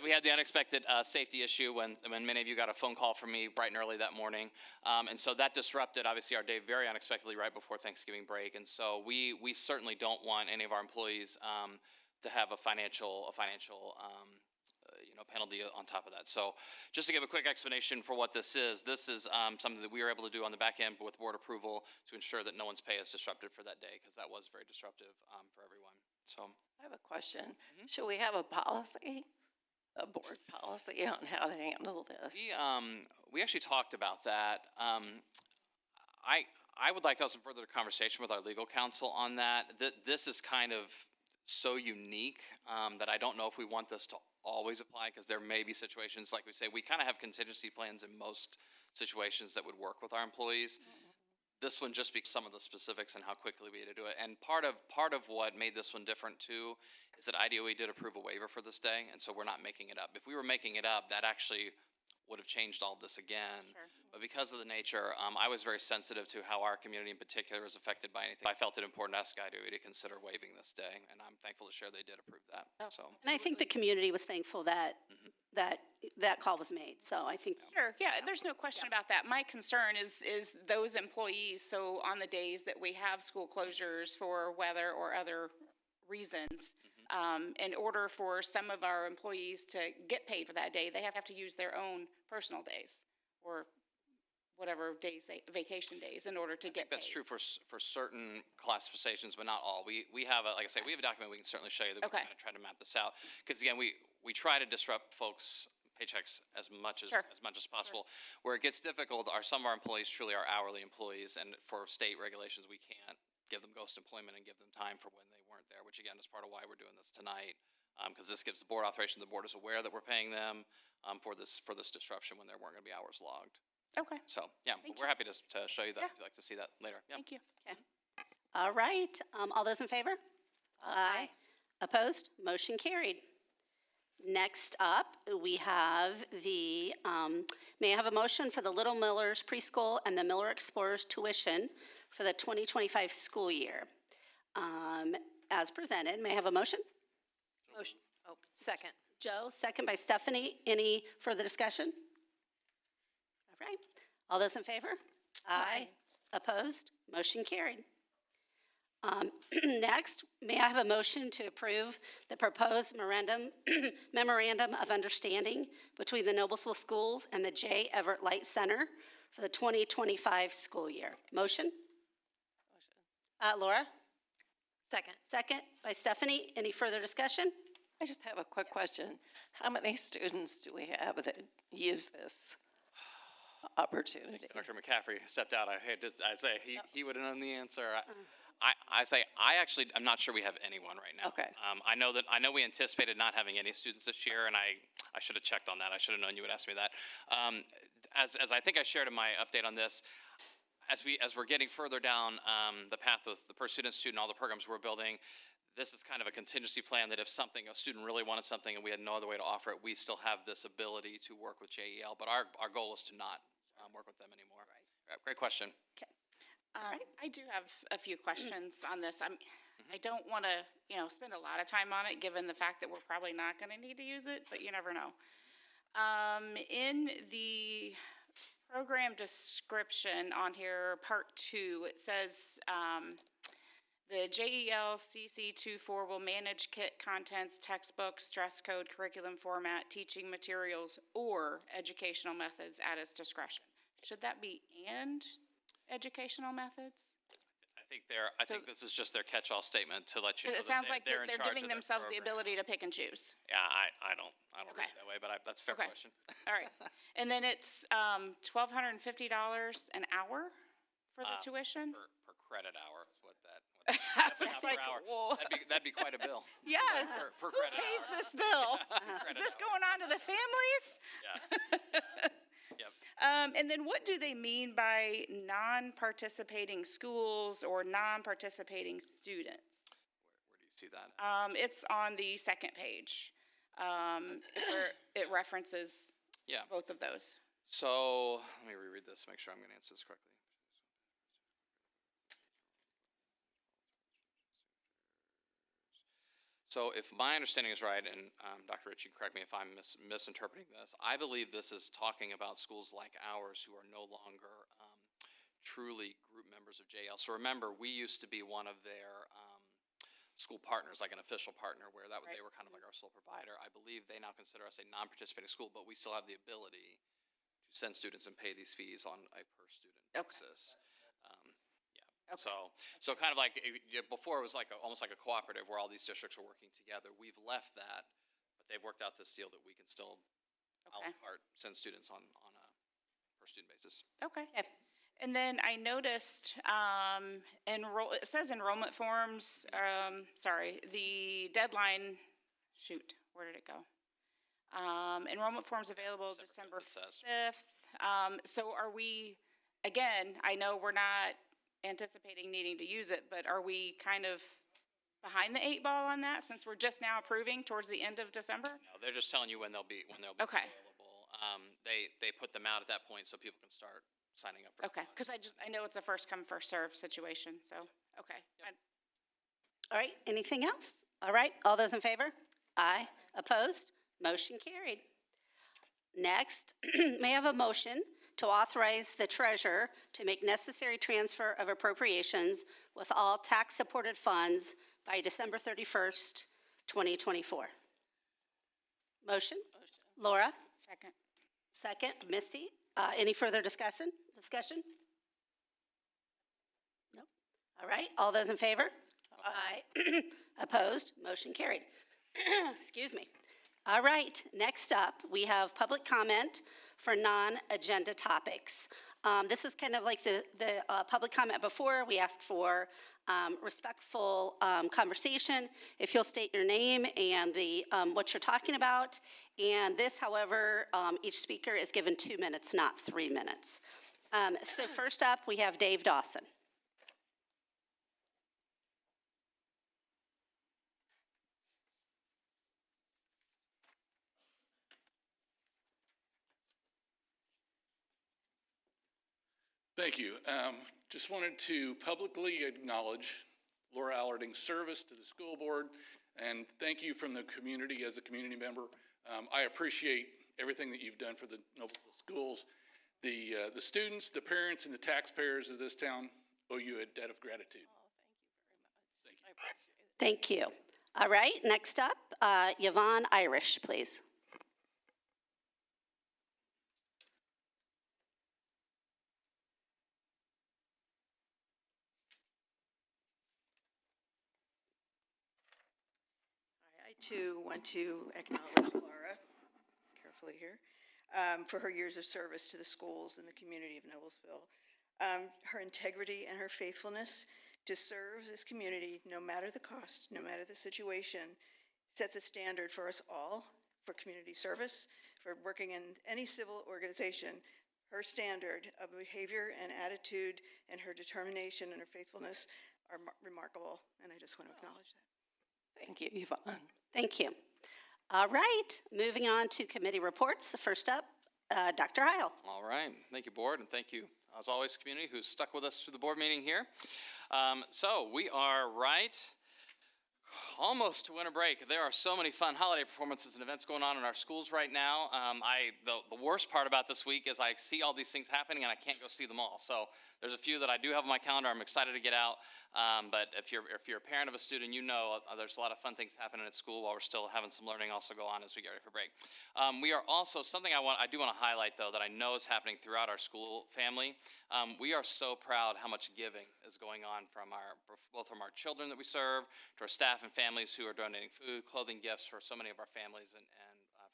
we had the unexpected safety issue when many of you got a phone call from me bright and early that morning. And so that disrupted, obviously, our day very unexpectedly right before Thanksgiving break. And so we certainly don't want any of our employees to have a financial penalty on top of that. So just to give a quick explanation for what this is something that we were able to do on the back end with board approval to ensure that no one's pay is disrupted for that day, because that was very disruptive for everyone. So I have a question. Should we have a policy, a board policy on how to handle this? We actually talked about that. I would like to have some further conversation with our legal counsel on that. This is kind of so unique that I don't know if we want this to always apply, because there may be situations, like we say, we kind of have contingency plans in most situations that would work with our employees. This one just speaks some of the specifics and how quickly we had to do it. And part of what made this one different too is that IDOE did approve a waiver for this day, and so we're not making it up. If we were making it up, that actually would have changed all this again. But because of the nature, I was very sensitive to how our community in particular is affected by anything. I felt it important to ask IDOE to consider waiving this day, and I'm thankful to share they did approve that. So, And I think the community was thankful that that call was made. So I think. Sure, yeah, there's no question about that. My concern is those employees, so on the days that we have school closures for weather or other reasons, in order for some of our employees to get paid for that day, they have to use their own personal days or whatever days vacation days in order to get paid. that's true for certain classifications, but not all. We have a, like I say, we have a document we can certainly show you that we kind of try to map this out. Because again, we try to disrupt folks' paychecks as much as possible. Where it gets difficult are some of our employees truly are hourly employees, and for state regulations, we can't give them ghost employment and give them time for when they weren't there, which again is part of why we're doing this tonight. Because this gives the board authorization. The board is aware that we're paying them for this disruption when there weren't going to be hours logged. Okay. So, yeah, we're happy to show you that if you'd like to see that later. Yeah. Thank you. Okay. All right. All those in favor? Aye. Opposed? Motion carried. Next up, we have the, may I have a motion for the Little Millers Preschool and the Miller Explorers tuition for the 2025 school year? As presented, may I have a motion? Motion. Oh, second. Joe, second by Stephanie. Any further discussion? All right. All those in favor? Aye. Opposed? Motion carried. Next, may I have a motion to approve the proposed memorandum of understanding between the Noblesville Schools and the J. Everett Light Center for the 2025 school year? Motion? Laura? Second. Second by Stephanie. Any further discussion? I just have a quick question. How many students do we have that use this opportunity? Dr. McCaffrey stepped out. I'd say he would have known the answer. I'm not sure we have anyone right now. Okay. I know we anticipated not having any students this year, and I should have checked on that. I should have known you would ask me that. As I think I shared in my update on this, as we're getting further down the path with the per student, all the programs we're building, this is kind of a contingency plan that if a student really wanted something and we had no other way to offer it, we still have this ability to work with JEL. But our goal is to not work with them anymore. Right. Great question. Okay. I do have a few questions on this. I don't want to, spend a lot of time on it, given the fact that we're probably not going to need to use it, but you never know. In the program description on here, part 2, it says the JEL CC24 will manage kit contents, textbooks, dress code, curriculum format, teaching materials, or educational methods at its discretion. Should that be and educational methods? I think this is just their catch-all statement to let you know it sounds that like they're giving themselves the ability to pick and choose. Yeah, I don't read it that way, but that's a fair question. All right. And then it's $1,250 an hour for the tuition? Per credit hour is what that. I was like, whoa. That'd be quite a bill. Yes. Per Who credit pays hour. this bill? Per Is credit this hour. going on to the families? Yeah. Yep. And then what do they mean by non-participating schools or non-participating students? Where do you see that? It's on the second page, where it references both of those. So let me reread this, make sure I'm going to answer this correctly. So if my understanding is right, and Dr. Rich, you can correct me if I'm misinterpreting this, I believe this is talking about schools like ours who are no longer truly group members of JL. So remember, we used to be one of their school partners, like an official partner, where they were kind of like our sole provider. I believe they now consider us a non-participating school, but we still have the ability to send students and pay these fees on a per-student basis. So kind of like before it was like almost like a cooperative where all these districts were working together. We've left that, but they've worked out this deal that we can still a la carte send students on a per student basis. Okay. And then I noticed it says enrollment forms. The deadline. Shoot, where did it go? Enrollment forms available December 5th. So are we? Again, I know we're not anticipating needing to use it, but are we kind of behind the 8 ball on that since we're just now approving towards the end of December? No, they're just telling you when they'll be okay. available. they put them out at that point so people can start signing up for Okay, because I know it's a first come, first serve situation, so, okay. All right, anything else? All right, all those in favor? Aye. Opposed? Motion carried. Next, may I have a motion to authorize the treasurer to make necessary transfer of appropriations with all tax-supported funds by December 31st, 2024. Motion? Laura? Second. Second. Misty? Any further discussion? No? All right, all those in favor? Aye. Opposed? Motion carried. Excuse me. All right, next up, we have public comment for non-agenda topics. This is kind of like the public comment before. We ask for respectful conversation. If you'll state your name and what you're talking about. And this, however, each speaker is given 2 minutes, not 3 minutes. So first up, we have Dave Dawson. Thank you. Just wanted to publicly acknowledge Laura Allarding's service to the school board, and thank you from the community as a community member. I appreciate everything that you've done for the Noblesville schools. The students, the parents, and the taxpayers of this town owe you a debt of gratitude. Thank you very much. Thank you. All right, next up, Yvonne Irish, please. I too want to acknowledge Laura, carefully here, for her years of service to the schools and the community of Noblesville. Her integrity and her faithfulness to serve this community, no matter the cost, no matter the situation, sets a standard for us all, for community service, for working in any civil organization. Her standard of behavior and attitude and her determination and her faithfulness are remarkable, and I just want to acknowledge that. Thank you, Yvonne. Thank you. All right, moving on to committee reports. First up, Dr. Heil. All right. Thank you, board, and thank you, as always, community who's stuck with us through the board meeting here. So we are right almost to winter break. There are so many fun holiday performances and events going on in our schools right now. The worst part about this week is I see all these things happening and I can't go see them all. So there's a few that I do have on my calendar. I'm excited to get out. But if you're a parent of a student, you know there's a lot of fun things happening at school while we're still having some learning also go on as we get ready for break. We are also, something I do want to highlight though that I know is happening throughout our school family. We are so proud how much giving is going on both from our children that we serve to our staff and families who are donating food, clothing, gifts for so many of our families and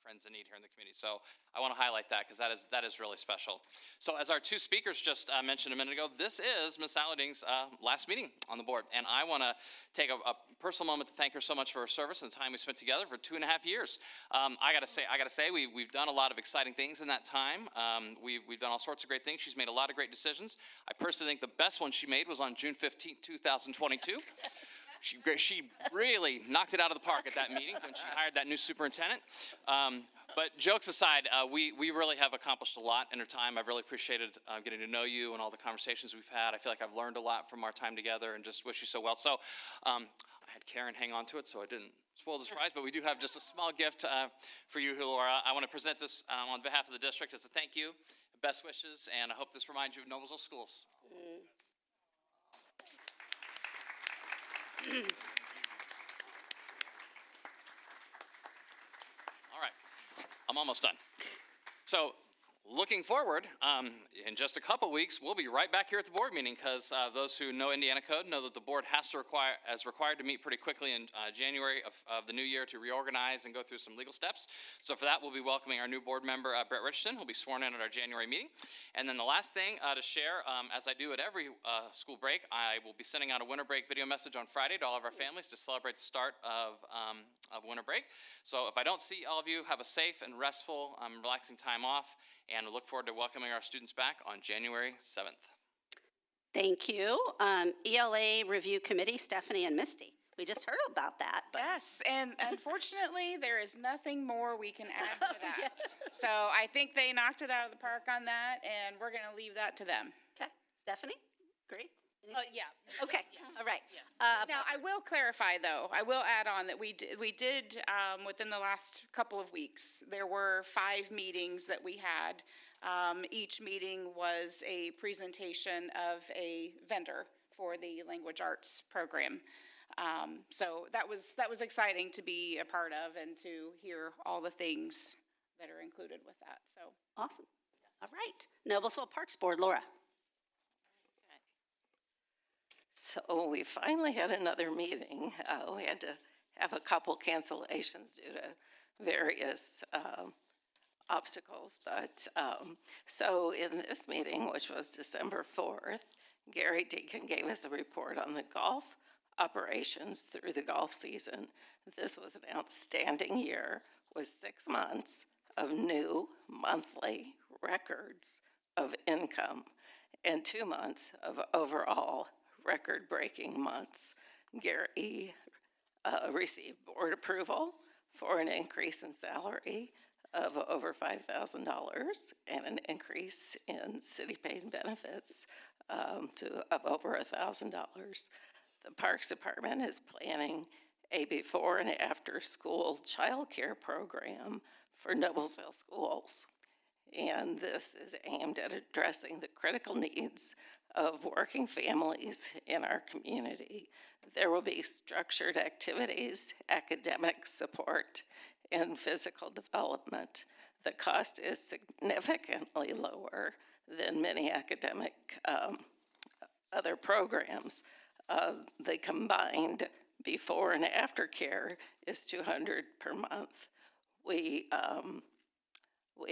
friends in need here in the community. So I want to highlight that because that is really special. So as our two speakers just mentioned a minute ago, this is Ms. Allarding's last meeting on the board. And I want to take a personal moment to thank her so much for her service and the time we spent together for 2.5 years. I gotta say we've done a lot of exciting things in that time. We've done all sorts of great things. She's made a lot of great decisions. I personally think the best one she made was on June 15th, 2022. She really knocked it out of the park at that meeting when she hired that new superintendent. But jokes aside, we really have accomplished a lot in her time. I've really appreciated getting to know you and all the conversations we've had. I feel like I've learned a lot from our time together and just wish you so well. So I had Karen hang on to it so I didn't spoil the surprise, but we do have just a small gift for you, Laura. I want to present this on behalf of the district as a thank you, best wishes, and I hope this reminds you of Noblesville Schools. All right, I'm almost done. So looking forward, in just a couple weeks, we'll be right back here at the board meeting because those who know Indiana code know that the board has to required to meet pretty quickly in January of the new year to reorganize and go through some legal steps. So for that, we'll be welcoming our new board member, Brett Richardson, who'll be sworn in at our January meeting. And then the last thing to share, as I do at every school break, I will be sending out a winter break video message on Friday to all of our families to celebrate the start of winter break. So if I don't see all of you, have a safe and restful, relaxing time off. And we look forward to welcoming our students back on January 7th. Thank you. ELA Review Committee, Stephanie and Misty. We just heard about that. But Yes, and unfortunately, there is nothing more we can add to that. So I think they knocked it out of the park on that, and we're going to leave that to them. Okay, Stephanie, great. Yeah. Okay, all right. Now, I will clarify, though, I will add on that we did within the last couple of weeks, there were 5 meetings that we had. Each meeting was a presentation of a vendor for the language arts program. So that was exciting to be a part of and to hear all the things that are included with that. So Awesome. All right. Noblesville Parks Board, Laura. So we finally had another meeting. We had to have a couple cancellations due to various obstacles. But so in this meeting, which was December 4th, Gary Deacon gave us a report on the golf operations through the golf season. This was an outstanding year with 6 months of new monthly records of income and 2 months of overall record-breaking months. Gary received board approval for an increase in salary of over $5,000 and an increase in city-paid benefits of over $1,000. The Parks Department is planning a before and after school child care program for Noblesville schools. And this is aimed at addressing the critical needs of working families in our community. There will be structured activities, academic support, and physical development. The cost is significantly lower than many academic other programs. The combined before and after care is $200 per month. We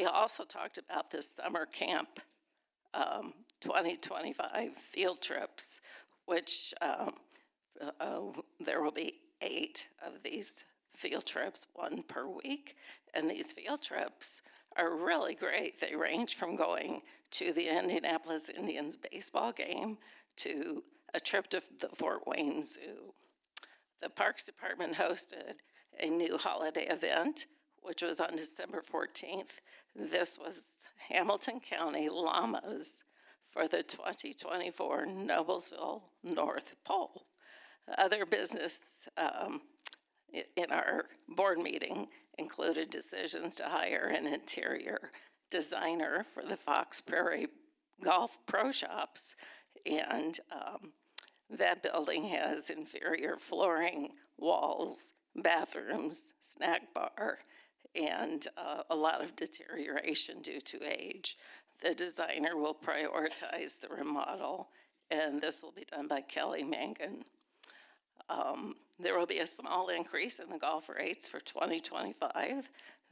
also talked about this summer camp 2025 field trips, which there will be 8 of these field trips, 1 per week. And these field trips are really great. They range from going to the Indianapolis Indians baseball game to a trip to the Fort Wayne Zoo. The Parks Department hosted a new holiday event, which was on December 14th. This was Hamilton County Llamas for the 2024 Noblesville North Pole. Other business in our board meeting included decisions to hire an interior designer for the Fox Prairie Golf Pro Shops, and that building has inferior flooring, walls, bathrooms, snack bar, and a lot of deterioration due to age. The designer will prioritize the remodel, and this will be done by Kelly Mangan. There will be a small increase in the golf rates for 2025.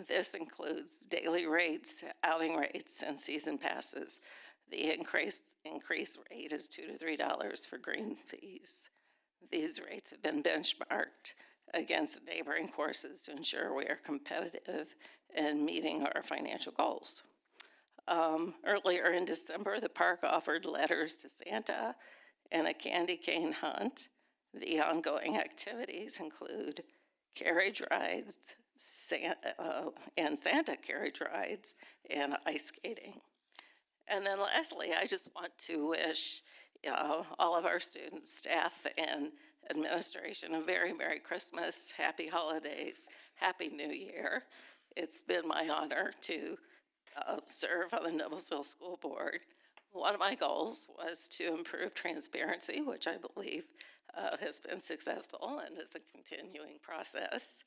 This includes daily rates, outing rates, and season passes. The increase rate is $2 to $3 for green fees. These rates have been benchmarked against neighboring courses to ensure we are competitive and meeting our financial goals. Earlier in December, the park offered letters to Santa and a candy cane hunt. The ongoing activities include carriage rides, and Santa carriage rides, and ice skating. And then lastly, I just want to wish all of our students, staff, and administration a very Merry Christmas, Happy Holidays, Happy New Year. It's been my honor to serve on the Noblesville School Board. One of my goals was to improve transparency, which I believe has been successful and is a continuing process.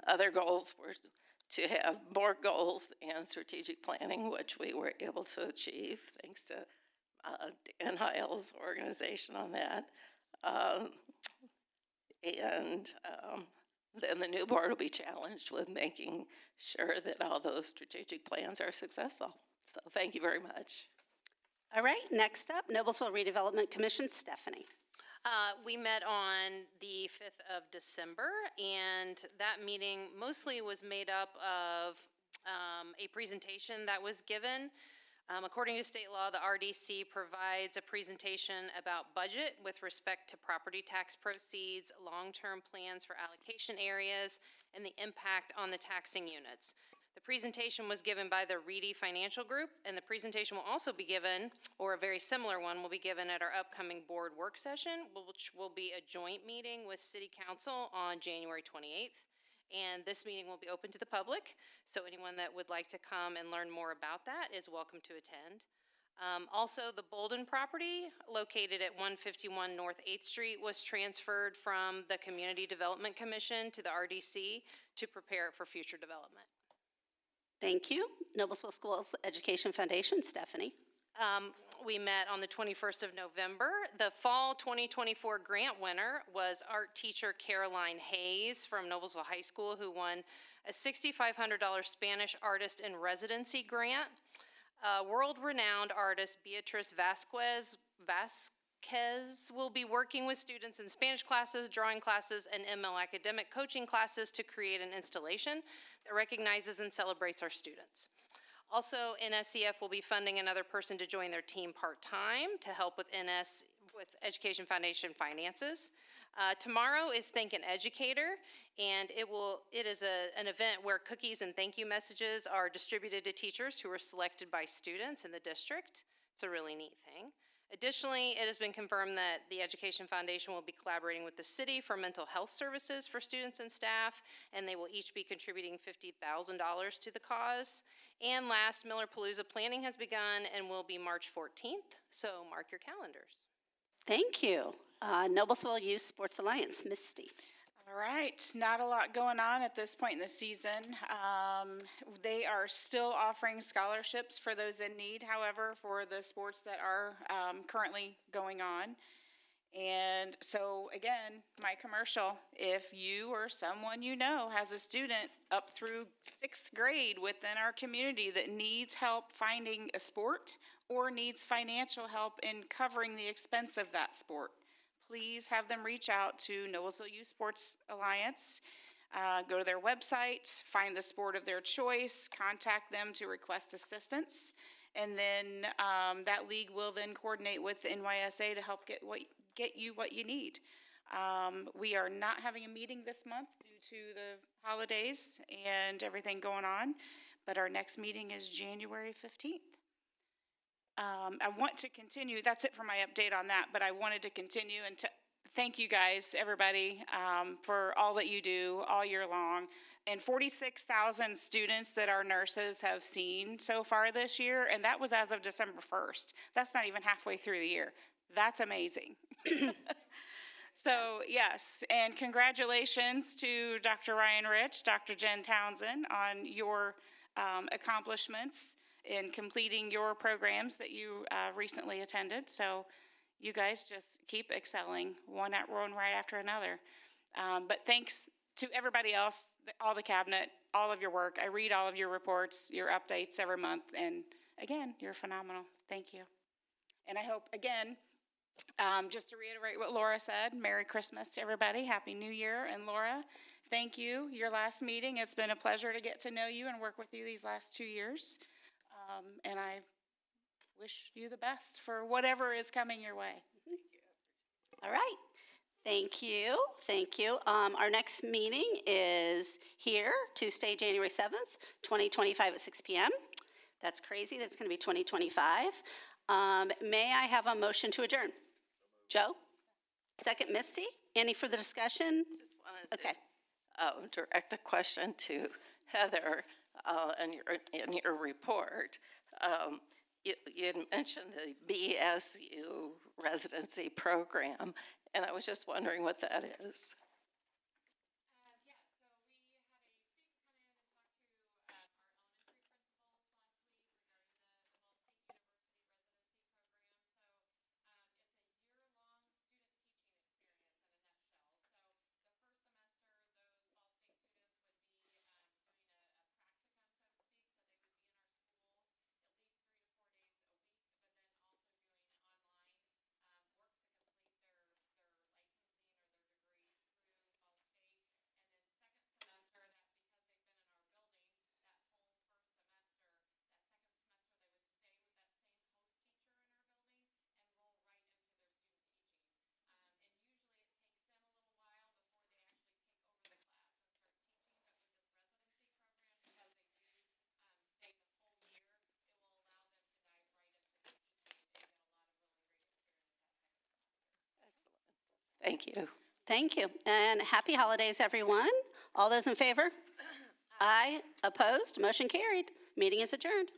Other goals were to have more goals and strategic planning, which we were able to achieve thanks to Dan Heil's organization on that. Then the new board will be challenged with making sure that all those strategic plans are successful. So thank you very much. All right, next up, Noblesville Redevelopment Commission, Stephanie. We met on the 5th of December, and that meeting mostly was made up of a presentation that was given According to state law, the RDC provides a presentation about budget with respect to property tax proceeds, long-term plans for allocation areas, and the impact on the taxing units. The presentation was given by the Reedy Financial Group, and the presentation will also be given, or a very similar one will be given at our upcoming board work session, which will be a joint meeting with City Council on January 28th. And this meeting will be open to the public, so anyone that would like to come and learn more about that is welcome to attend. Also, the Bolden property, located at 151 North 8th Street, was transferred from the Community Development Commission to the RDC to prepare it for future development. Thank you. Noblesville Schools Education Foundation, Stephanie. We met on the 21st of November. The fall 2024 grant winner was art teacher Caroline Hayes from Noblesville High School, who won a $6,500 Spanish Artist in Residency grant. World-renowned artist Beatriz Vasquez will be working with students in Spanish classes, drawing classes, and ML academic coaching classes to create an installation that recognizes and celebrates our students. Also, NSCF will be funding another person to join their team part-time to help with Education Foundation finances. Tomorrow is Thank an Educator, and it is an event where cookies and thank you messages are distributed to teachers who are selected by students in the district. It's a really neat thing. Additionally, it has been confirmed that the Education Foundation will be collaborating with the city for mental health services for students and staff, and they will each be contributing $50,000 to the cause. And last, Millerpalooza planning has begun and will be March 14th, so mark your calendars. Thank you. Noblesville Youth Sports Alliance, Misty. All right, not a lot going on at this point in the season. They are still offering scholarships for those in need, however, for the sports that are currently going on. And so, again, my commercial, if you or someone you know has a student up through 6th grade within our community that needs help finding a sport or needs financial help in covering the expense of that sport, please have them reach out to Noblesville Youth Sports Alliance. Go to their website, find the sport of their choice, contact them to request assistance, and then that league will then coordinate with the NYSA to help get you what you need. We are not having a meeting this month due to the holidays and everything going on, but our next meeting is January 15th. I want to continue, that's it for my update on that, but I wanted to continue and to thank you guys, everybody, for all that you do all year long. And 46,000 students that our nurses have seen so far this year, and that was as of December 1st. That's not even halfway through the year. That's amazing. So, yes, and congratulations to Dr. Ryan Rich, Dr. Jen Townsend on your accomplishments in completing your programs that you recently attended. So you guys just keep excelling, one right after another. But thanks to everybody else, all the cabinet, all of your work. I read all of your reports, your updates every month, and again, you're phenomenal. Thank you. And I hope, again, just to reiterate what Laura said, Merry Christmas to everybody, Happy New Year, and Laura, thank you. Your last meeting, it's been a pleasure to get to know you and work with you these last 2 years. And I wish you the best for whatever is coming your way. All right. Thank you. Thank you. Our next meeting is here, Tuesday, January 7th, 2025 at 6 p.m. That's crazy. That's going to be 2025. May I have a motion to adjourn? Joe? Second, Misty? Any further discussion? Just wanted to direct a question to Heather in your report. You had mentioned the BSU residency program, and I was just wondering what that is. Thank you. Thank you. And happy holidays, everyone. All those in favor? Aye. Opposed? Motion carried. Meeting is adjourned.